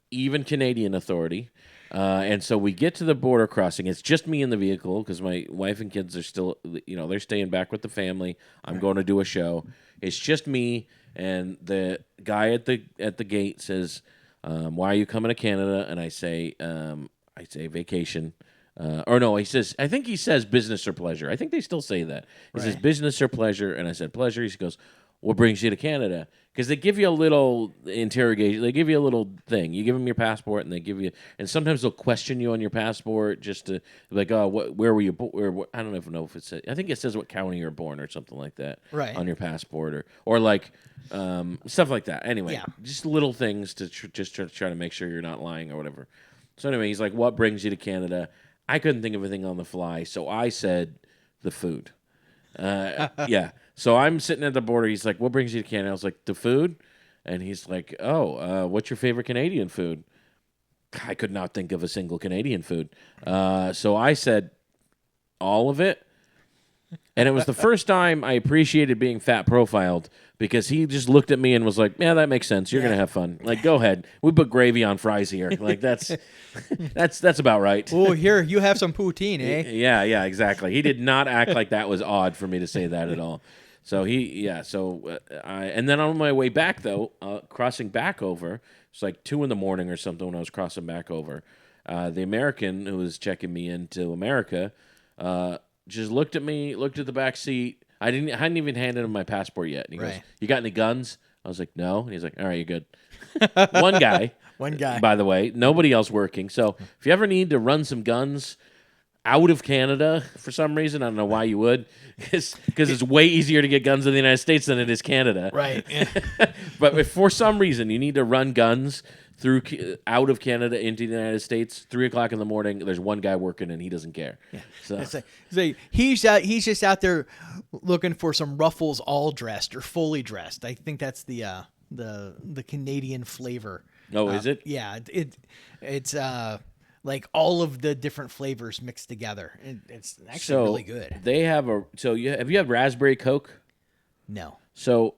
even Canadian authority. And so we get to the border crossing. It's just me in the vehicle because my wife and kids are still, they're staying back with the family. I'm going to do a show. It's just me, and the guy at the gate says, "Why are you coming to Canada?" And I say, I say vacation. Or no, I think he says business or pleasure. I think they still say that. He says Right. business or pleasure, and I said pleasure. He goes, what brings you to Canada? Because they give you a little interrogation. They give you a little thing. You give them your passport, and they give you, and sometimes they'll question you on your passport just to like, oh, where were you? I don't even know if it says. I think it says what county you're born or something like that Right. on your passport, or like stuff like that. Anyway, Yeah. just little things to try to make sure you're not lying or whatever. So anyway, he's like, what brings you to Canada? I couldn't think of anything on the fly, so I said the food. Yeah. So I'm sitting at the border. He's like, what brings you to Canada? I was like, the food. And he's like, oh, what's your favorite Canadian food? I could not think of a single Canadian food. So I said all of it. And it was the first time I appreciated being fat profiled because he just looked at me and was like, yeah, that makes sense. You're going to have fun. Like, go ahead. We put gravy on fries here. Like, that's about right. Oh, here you have some poutine, eh? Yeah, exactly. He did not act like that was odd for me to say that at all. So and then on my way back though, crossing back over, it's like 2 a.m. or something when I was crossing back over. The American who was checking me into America, just looked at me, looked at the back seat. I hadn't even handed him my passport yet. And he goes, Right. "You got any guns?" I was like, "No." And he's like, "All right, you're good." One guy. One guy. By the way, nobody else working. So if you ever need to run some guns out of Canada for some reason, I don't know why you would, because it's way easier to get guns in the United States than it is Canada. Right. Yeah. But if for some reason you need to run guns through out of Canada into the United States, 3:00 in the morning, there's one guy working and he doesn't care. Yeah. So It's like he's just out there looking for some ruffles all dressed or fully dressed. I think that's the Canadian flavor. Oh, is it? Yeah, it's like all of the different flavors mixed together. It's actually really good. They have have you had raspberry Coke? No. So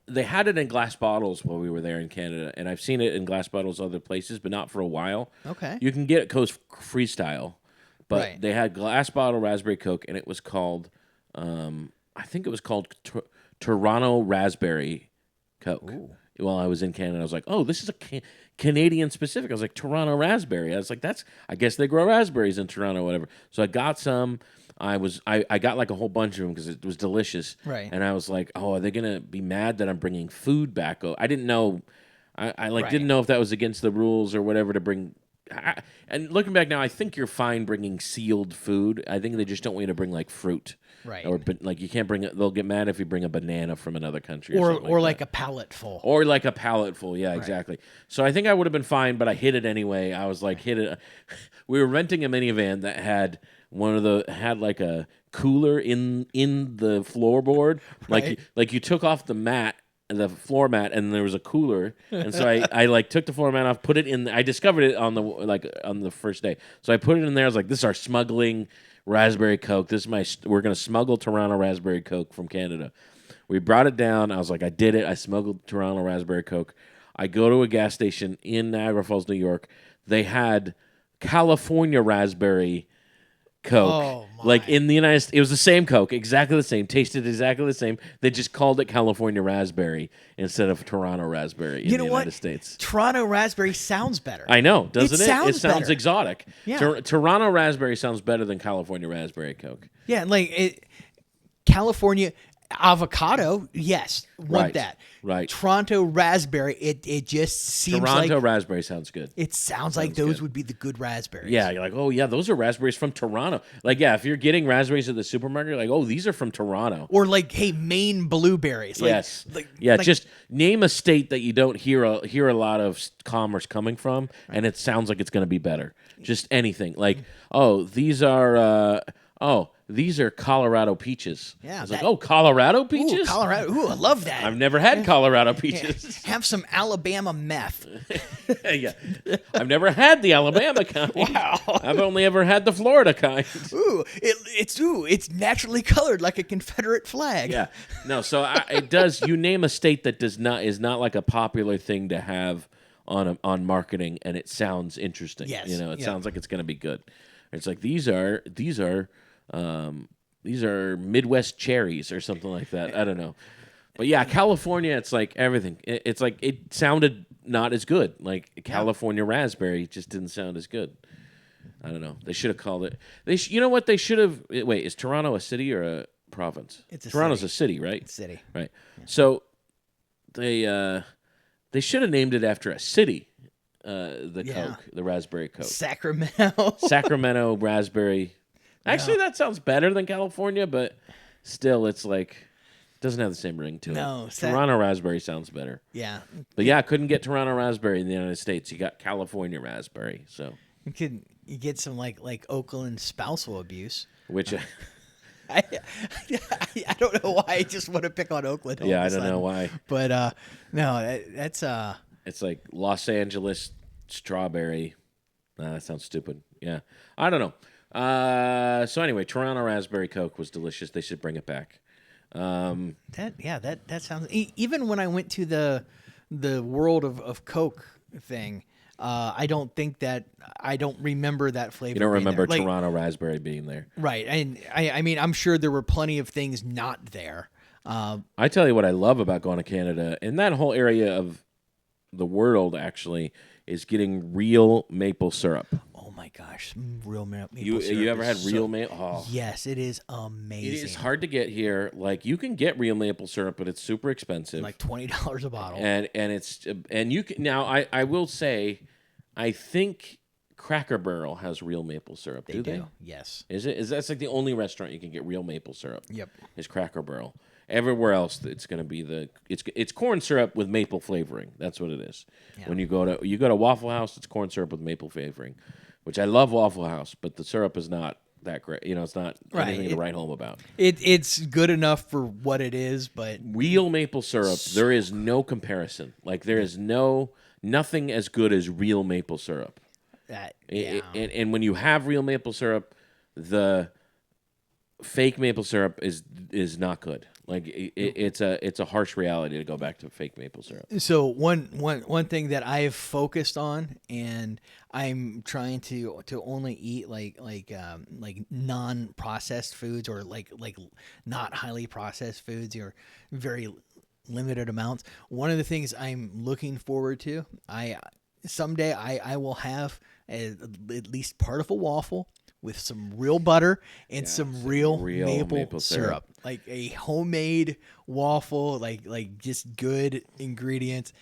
they had it in glass bottles while we were there in Canada, and I've seen it in glass bottles other places, but not for a while. Okay. You can get it Coast Freestyle, but Right. they had glass bottle raspberry Coke, and it was called, I think it was called Toronto Raspberry Coke. Ooh. While I was in Canada, I was like, oh, this is a Canadian specific. I was like, Toronto Raspberry. I was like, I guess they grow raspberries in Toronto, whatever. So I got some. I got like a whole bunch of them because it was delicious. Right. And I was like, oh, are they gonna be mad that I'm bringing food back? I didn't know. I Right. didn't know if that was against the rules or whatever to bring. And looking back now, I think you're fine bringing sealed food. I think they just don't want you to bring like fruit. Right. Or like you can't bring it. They'll get mad if you bring a banana from another country. Or something like that. a pallet full. Or like a pallet full, yeah, exactly. So I think I would have been fine, but I hit it anyway. I was like, hit it. We were renting a minivan that had had like a cooler in the floorboard, Right. like you took off the floor mat, and there was a cooler, and so I like took the floor mat off, put it in. I discovered it on the first day, so I put it in there. I was like, this is our smuggling raspberry Coke. We're gonna smuggle Toronto raspberry Coke from Canada. We brought it down. I was like, I did it. I smuggled Toronto raspberry Coke. I go to a gas station in Niagara Falls, New York. They had California raspberry Coke. Oh, my. Like in the United States, it was the same Coke, exactly the same, tasted exactly the same. They just called it California raspberry instead of Toronto raspberry in You the know what? United States. Toronto raspberry sounds better. I know, doesn't it? sounds It sounds better. exotic. Yeah. Toronto raspberry sounds better than California raspberry Coke. Yeah, like California avocado, yes, want Right, that. right. Toronto raspberry, it just seems Toronto like raspberry sounds good. it sounds like those would be the good raspberries. Yeah, you're like, oh yeah, those are raspberries from Toronto. Like, yeah, if you're getting raspberries at the supermarket, you're like, oh, these are from Toronto. Or like, hey, Maine blueberries. Like, Yes. Just name a state that you don't hear a lot of commerce coming from, and it sounds like it's going to be better. Just anything. Like, oh, these are Colorado peaches. Yeah, It's like, oh, Colorado Ooh, peaches? Colorado. Ooh, I love that. I've never had Colorado peaches. Have some Alabama meth. Yeah. I've never had the Alabama kind. Wow. I've only ever had the Florida kind. Ooh, it's naturally colored like a Confederate flag. Yeah, no. So it does. You name a state that is not like a popular thing to have on marketing, and it sounds interesting. Yes, it yeah. sounds like it's going to be good. It's like these are Midwest cherries or something like that. I don't know, but yeah, California. It's like everything. It's like it sounded not as good. Like California raspberry just didn't sound as good. I don't know. They should have called it. You know what? They should have. Wait, is Toronto a city or a province? It's a Toronto's city. a city, right? It's city. Right. So they should have named it after a city. The Coke, the raspberry Coke, Sacramento. Sacramento raspberry. Actually, that sounds better than California, but still, it's like doesn't have the same ring to it. Toronto raspberry sounds better. Yeah. But yeah, I couldn't get Toronto raspberry in the United States. You got California raspberry. So You get some like Oakland spousal abuse. which I don't know why I just want to pick on Oakland. yeah, I don't know why. But no, that's It's like Los Angeles strawberry. That sounds stupid. Yeah, I don't know. So anyway, Toronto raspberry Coke was delicious. They should bring it back. that sounds. Even when I went to the World of Coke thing, I don't remember that flavor. You don't remember there. Toronto raspberry being there, right? And I mean, I'm sure there were plenty of things not there. I tell you what I love about going to Canada, and that whole area of the world actually is getting real maple syrup. Oh my gosh, real maple You syrup. you ever had real maple? Oh. Yes, it is amazing. It is hard to get here. Like you can get real maple syrup, but it's super expensive. Like $20 a bottle. And you can now. I will say, I think Cracker Barrel has real maple syrup. They do they? Yes. That's like the only restaurant you can get real maple syrup? Yep. Is Cracker Barrel. Everywhere else, it's going to be it's corn syrup with maple flavoring. That's what it is. Yeah. When you go to Waffle House, it's corn syrup with maple flavoring, which I love Waffle House, but the syrup is not that great. You know, it's not anything to write home about. It's good enough for what it is, but Real maple syrup, there is no comparison. Like there is nothing as good as real maple syrup. And when you have real maple syrup, the fake maple syrup is not good. Like it's a harsh reality to go back to fake maple syrup. So one thing that I've focused on, and I'm trying to only eat like non-processed foods, or like not highly processed foods, or very limited amounts. One of the things I'm looking forward to, someday I will have at least part of a waffle with some real butter and some real maple syrup. Like a homemade waffle, like just good ingredients.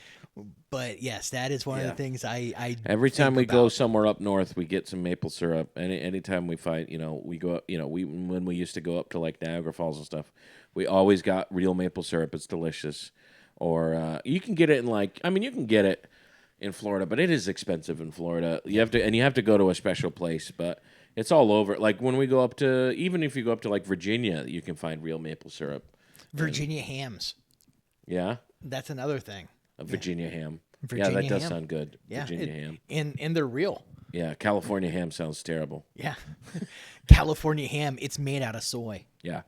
But yes, that is one of the things I every time we about. go somewhere up north, we get some maple syrup. Anytime we find, we go up, when we used to go up to like Niagara Falls and stuff, we always got real maple syrup. It's delicious. Or you can get it you can get it in Florida, but it is expensive in Florida. You have to go to a special place, but it's all over. Like when we go up to, even if you go up to like Virginia, you can find real maple syrup. Virginia hams. Yeah, that's another thing. A Virginia ham. Virginia that does ham. sound good. Yeah, Virginia ham. And they're real. Yeah, California ham sounds terrible. Yeah, California ham. It's made out of soy. Yeah,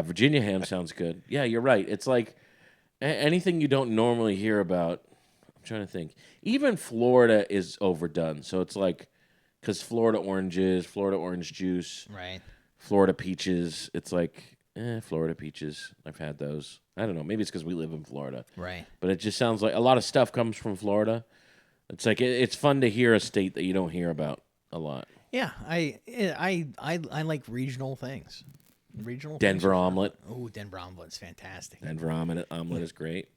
Virginia ham sounds good. Yeah, you're right. It's like anything you don't normally hear about. I'm trying to think. Even Florida is overdone. So it's like, because Florida oranges, Florida orange juice, right? Florida peaches. It's like, Florida peaches. I've had those. I don't know. Maybe it's because we live in Florida, right? But it just sounds like a lot of stuff comes from Florida. It's like it's fun to hear a state that you don't hear about a lot. Yeah, I like regional things. Denver omelet. Oh, Denver omelet's fantastic. Denver omelet is great.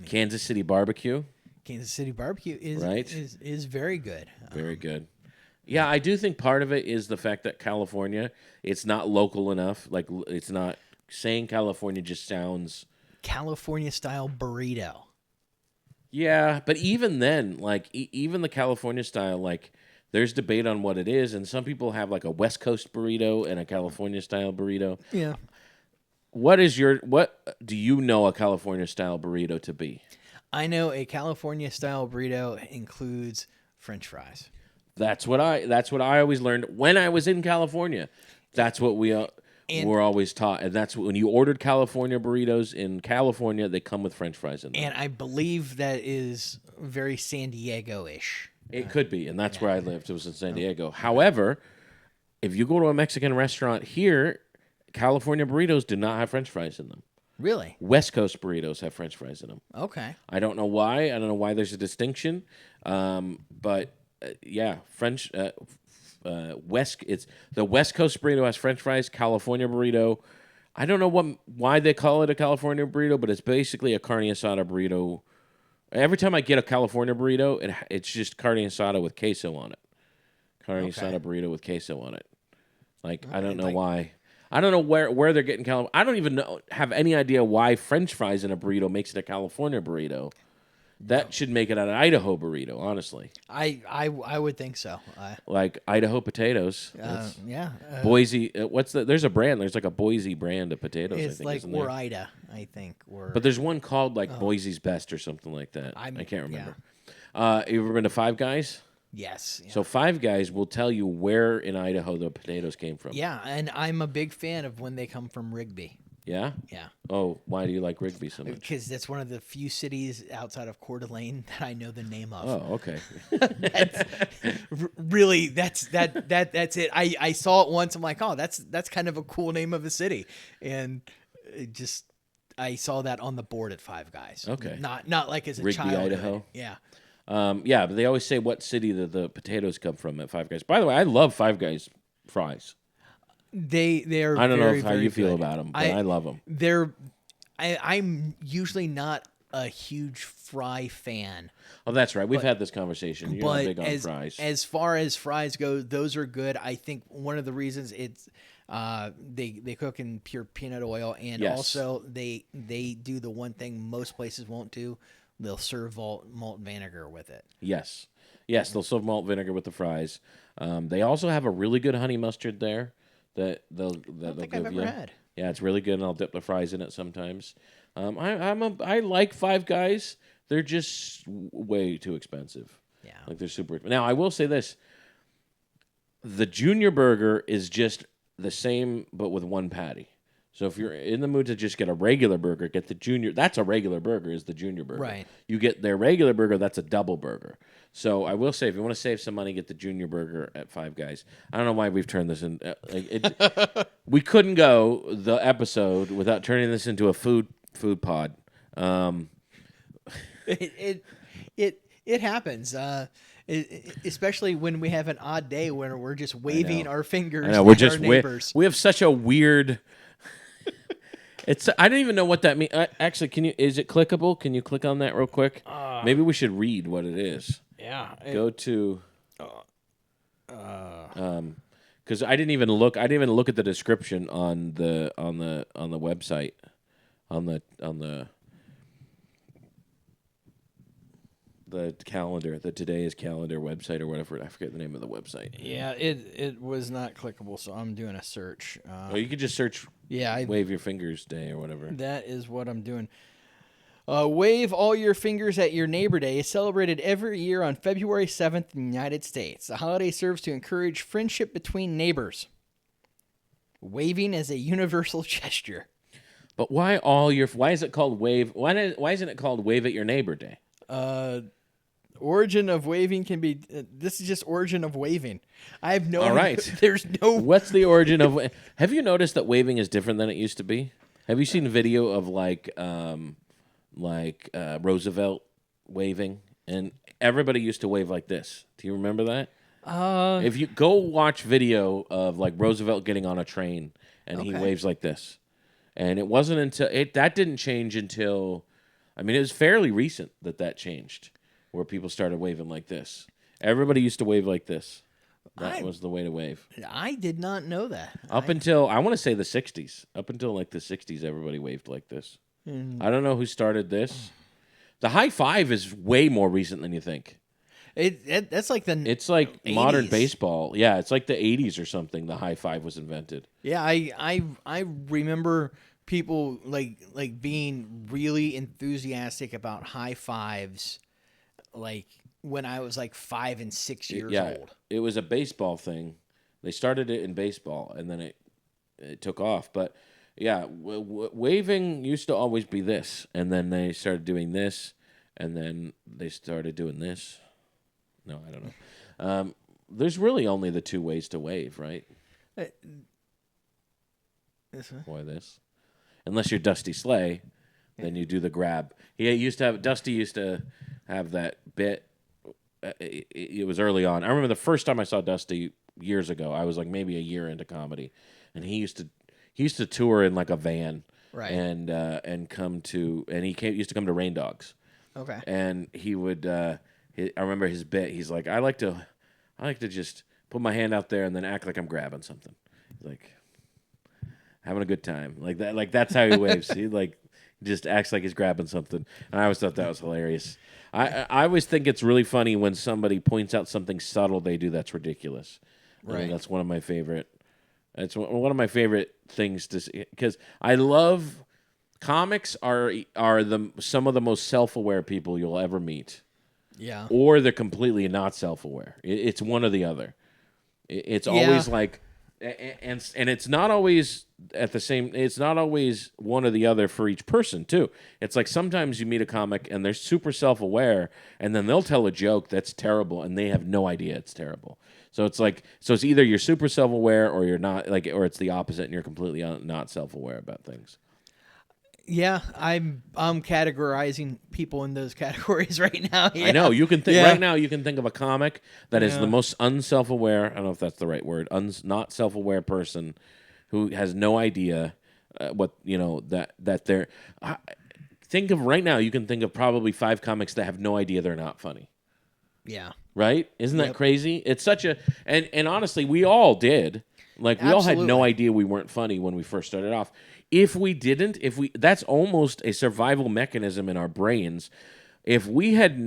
Kansas City barbecue. Kansas City barbecue is very good. Very good. Yeah, I do think part of it is the fact that California, it's not local enough. Like it's not saying California just sounds California style burrito. Yeah, but even then, like even the California style, like there's debate on what it is, and some people have like a West Coast burrito and a California style burrito. Yeah. What do you know a California style burrito to be? I know a California style burrito includes French fries. That's what I always learned when I was in California. That's what we were always taught, and that's when you ordered California burritos in California, they come with French fries in them. And I believe that is very San Diego-ish. It could be, and that's where I lived. It was in San Diego. However, if you go to a Mexican restaurant here, California burritos do not have French fries in them. Really? West Coast burritos have French fries in them. Okay. I don't know why. I don't know why there's a distinction, but yeah, French. West. It's the West Coast burrito has French fries. California burrito. I don't know why they call it a California burrito, but it's basically a carne asada burrito. Every time I get a California burrito, it's just carne asada with queso on it. Carne asada burrito with queso on it. Like I don't know why. I don't know where they're getting California. I don't even have any idea why French fries in a burrito makes it a California burrito. That should make it an Idaho burrito, honestly. I would think so. Like Idaho potatoes. Yeah. Boise. There's a brand. There's like a Boise brand of potatoes. It's I think, like isn't there? Ida, I think. But there's one called like Boise's Best or something like that. I can't remember. You ever been to Five Guys? Yes. Yeah. So Five Guys will tell you where in Idaho the potatoes came from. Yeah, and I'm a big fan of when they come from Rigby. Yeah? Yeah. Oh, why do you like Rigby so much? Because that's one of the few cities outside of Coeur d'Alene that I know the name of. Oh, okay. Really, that's it. I saw it once. I'm like, oh, that's kind of a cool name of a city, and I saw that on the board at Five Guys. Okay. Not like as a Rigby, child. Idaho? Yeah. Yeah, but they always say what city the potatoes come from at Five Guys. By the way, I love Five Guys fries. They are. I don't know very, how very you feel good. about them, but I love them. I'm usually not a huge fry fan. Oh, that's right. We've had this conversation. You're not big on fries. As far as fries go, those are good. I think one of the reasons it's they cook in pure peanut oil, and also they do the one thing most places won't do. They'll serve malt vinegar with it. Yes, they'll serve malt vinegar with the fries. They also have a really good honey mustard there that they'll I've give ever you. had. Yeah, it's really good, and I'll dip the fries in it sometimes. I like Five Guys. They're just way too expensive. Yeah. Like they're super. Now I will say this: the junior burger is just the same, but with one patty. So if you're in the mood to just get a regular burger, get the junior. That's a regular burger. Is the junior burger. Right. You get their regular burger. That's a double burger. So I will say, if you want to save some money, get the junior burger at Five Guys. I don't know why we've turned this in. We couldn't go the episode without turning this into a food pod. It happens. Especially when we have an odd day where we're just waving our fingers I know, we're at just our neighbors. we have such a weird. I don't even know what that means. Actually, is it clickable? Can you click on that real quick? Maybe we should read what it is. Yeah. Go to. Because I didn't even look. I didn't even look at the description on the website, on the calendar, the Today's Calendar website or whatever. I forget the name of the website. Yeah, it was not clickable, so I'm doing a search. You could just search. Yeah, Wave your fingers day or whatever. That is what I'm doing. Wave all your fingers at your neighbor day is celebrated every year on February 7th in the United States. The holiday serves to encourage friendship between neighbors. Waving is a universal gesture. But why is it called wave? Why isn't it called wave at your neighbor day? Origin of waving can be. This is just origin of waving. I have no. All right. There's no. What's the origin of? Have you noticed that waving is different than it used to be? Have you seen video of Roosevelt waving, and everybody used to wave like this? Do you remember that? If you go watch video of like Roosevelt getting on a train and he waves like this, and it wasn't until that didn't change until, I mean, it was fairly recent that changed, where people started waving like this. Everybody used to wave like this. That was the way to wave. I did not know that. Until I want to say the '60s. Up until like the '60s, everybody waved like this. I don't know who started this. The high five is way more recent than you think. That's like the. It's like 80s. Modern baseball. Yeah, it's like the '80s or something. The high five was invented. Yeah, I remember people like being really enthusiastic about high fives, like when I was like 5 and 6 years old. It was a baseball thing. They started it in baseball, and then it took off. But yeah, waving used to always be this, and then they started doing this, and then they started doing this. No, I don't know. There's really only the two ways to wave, right? This one? Why this? Unless you're Dusty Slay, then you do the grab. Dusty used to have that bit it was early on. I remember the first time I saw Dusty years ago. I was like maybe a year into comedy, and he used to tour in like a van, Right. and come to and he used to come to Rain Dogs, Okay. and he would. I remember his bit. He's like, I like to just put my hand out there and then act like I'm grabbing something, like having a good time, like that. Like that's how he waves. He like just acts like he's grabbing something, and I always thought that was hilarious. I always think it's really funny when somebody points out something subtle they do that's ridiculous. Right. That's one of my favorite. It's one of my favorite things to see because I love comics are some of the most self-aware people you'll ever meet, Yeah. or they're completely not self-aware. It's one or the other. It's always like, and it's not always at the same. It's not always one or the other for each person too. It's like sometimes you meet a comic and they're super self-aware, and then they'll tell a joke that's terrible, and they have no idea it's terrible. So it's like, it's either you're super self-aware or you're not, like, or it's the opposite, and you're completely not self-aware about things. Yeah, I'm categorizing people in those categories right now. Yeah. I know you can think Yeah. right now. You can think of a comic that is Yeah. the most unself-aware. I don't know if that's the right word. Not self-aware person who has no idea what that they're. Think of right now. You can think of probably 5 comics that have no idea they're not funny. Yeah. Right? Isn't that Yep. crazy? It's such a and honestly, we all did. Like we all had no Absolutely. idea we weren't funny when we first started off. If we didn't, that's almost a survival mechanism in our brains. If we had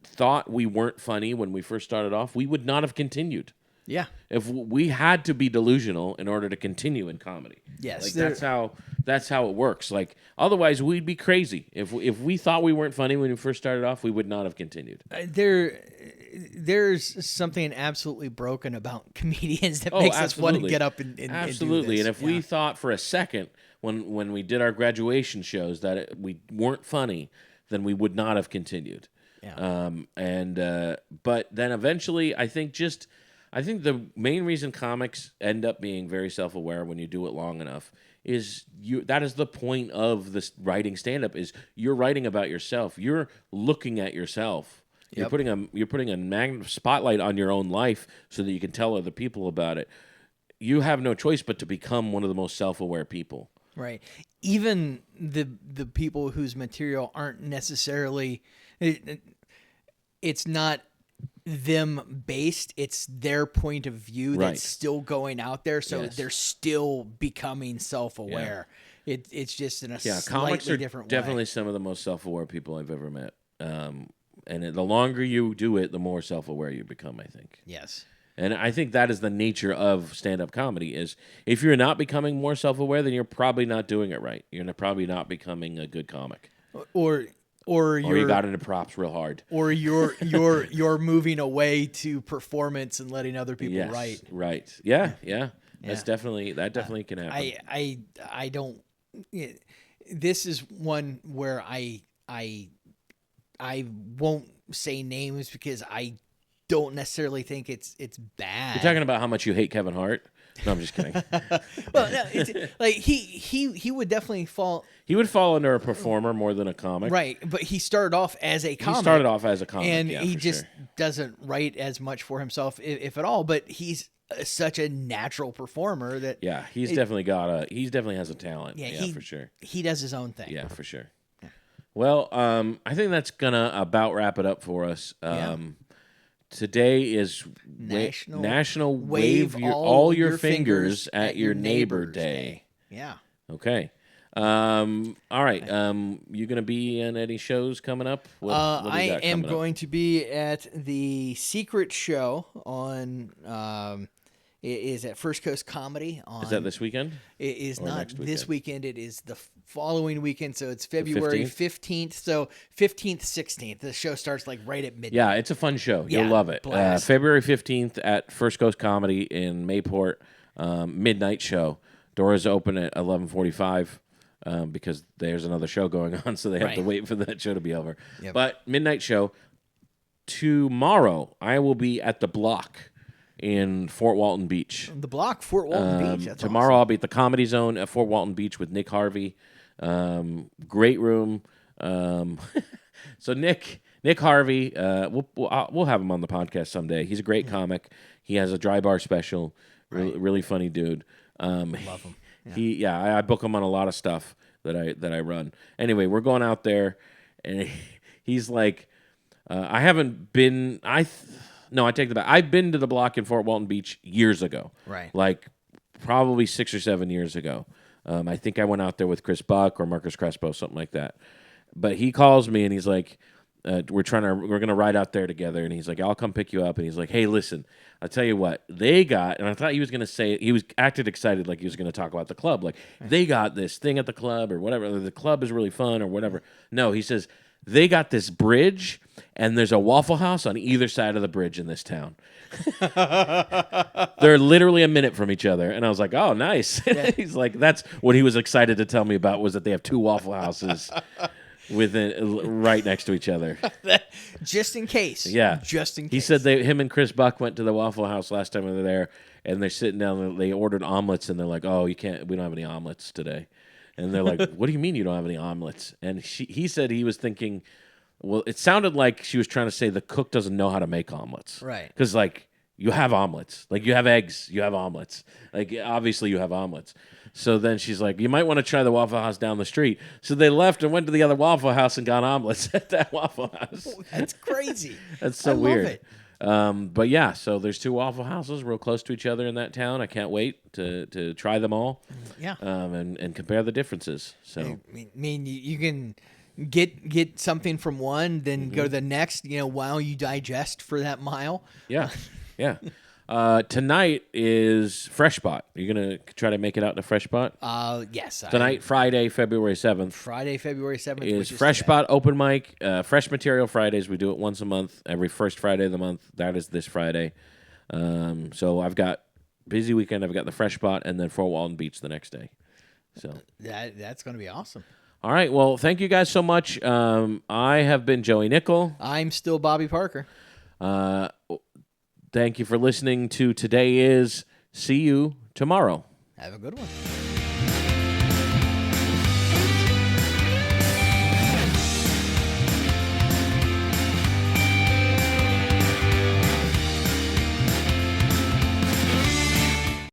thought we weren't funny when we first started off, we would not have continued. Yeah. If we had to be delusional in order to continue in comedy. Yes, Like there- that's how it works. Like otherwise we'd be crazy. If we thought we weren't funny when we first started off, we would not have continued. There's something absolutely broken about comedians that Oh, makes us want to absolutely. get up and Absolutely. do this. And if we thought for a second when we did our graduation shows that we weren't funny, then we would not have continued. Yeah. But then eventually, I think the main reason comics end up being very self-aware when you do it long enough is that is the point of this writing stand-up is you're writing about yourself. You're looking at yourself. Yep. You're putting a spotlight on your own life so that you can tell other people about it. You have no choice but to become one of the most self-aware people. Right. Even the people whose material aren't necessarily it's not them based, it's their point of view Right. that's still going out there, so Yes. they're still becoming self-aware. It's just in a Comics slightly are different definitely way. some of the most self-aware people I've ever met. The longer you do it, the more self-aware you become, I think. Yes. And I think that is the nature of stand-up comedy is if you're not becoming more self-aware, then you're probably not doing it right. You're probably not becoming a good comic. Or Or you you're got into props real hard. or you're moving away to performance and letting other people Yes, write. right. Yeah. That Yeah. definitely can happen. I don't. This is one where I won't say names because I don't necessarily think it's bad. You're talking about how much you hate Kevin Hart? No, I'm just kidding. Well, no, it's like he would definitely fall He would fall under a performer more than a comic. right, but he started off as a comic. He started off as a comic, and yeah, he for just sure. doesn't write as much for himself, if at all. But he's such a natural performer that Yeah, he definitely has a talent. Yeah, he, for sure. He does his own thing. Yeah, for sure. Well, I think that's gonna about wrap it up for us. Today is National Wave all your fingers at your neighbor day. Yeah. Okay. All right. You gonna be in any shows coming up? What do you I got am coming up? going to be at the Secret Show on. It is at First Coast Comedy on. Is that this weekend? It is or not next this weekend? weekend. It is the following weekend. So it's February 15th. So 15th, 16th. The show starts like right at midnight. Yeah, it's a fun show. Yeah, You'll love it. blast. February 15th at First Coast Comedy in Mayport. Midnight show. Doors open at 11:45 because there's another show going on, so they have to Right. wait for that show to be over. Yep. But midnight show. Tomorrow, I will be at the Block in Fort Walton Beach. The Block, Fort Walton Beach. That's Tomorrow I'll be at the Comedy Zone at Fort Walton Beach with Nick Harvey. Great room. So Nick Nick Harvey. We'll have him on the podcast someday. He's a great comic. He has a dry bar special. Really funny dude. Love him. I book him on a lot of stuff that I run. Anyway, we're going out there, and he's like, I haven't been. No, I take that back. I've been to the block in Fort Walton Beach years ago. Right. Like probably 6 or 7 years ago. I think I went out there with Chris Buck or Marcus Crespo, something like that. But he calls me and he's like, we're gonna ride out there together, and he's like, I'll come pick you up, and he's like, hey, listen, I'll tell you what they got, and I thought he was gonna say, he was acted excited like he was gonna talk about the club, like they got this thing at the club or whatever, the club is really fun or whatever. No, he says they got this bridge and there's a Waffle House on either side of the bridge in this town. They're literally a minute from each other, and I was like, oh, nice. He's like, that's what he was excited to tell me about, was that they have two Waffle Houses right next to each other. Just in case. Yeah. Just in case. He said him and Chris Buck went to the Waffle House last time we were there, and they're sitting down, and they ordered omelets, and they're like, oh, we don't have any omelets today. And they're like, what do you mean you don't have any omelets? And he said he was thinking, well, it sounded like she was trying to say the cook doesn't know how to make omelets. Right. Because, like, you have omelets. Like, you have eggs, you have omelets. Like, obviously you have omelets. So then she's like, you might want to try the Waffle House down the street. So they left and went to the other Waffle House and got omelets at that Waffle House. That's crazy. That's so I weird. Love it. But yeah, so there's two Waffle Houses real close to each other in that town. I can't wait to try them all. Yeah. And compare the differences. So I mean, you can get something from one, then go to the next, while you digest for that mile. Yeah. Yeah. Tonight is Fresh Spot. You're going to try to make it out to Fresh Spot? Yes. Tonight, Friday, February 7th. Friday, February 7th. Is Fresh Spot open mic. Fresh Material Fridays. We do it once a month, every first Friday of the month. That is this Friday. So I've got busy weekend. I've got the Fresh Spot and then Fort Walton Beach the next day. So that's going to be awesome. All right. Well, thank you guys so much. I have been Joey Nickel. I'm still Bobby Parker. Thank you for listening to Today Is. See you tomorrow. Have a good one.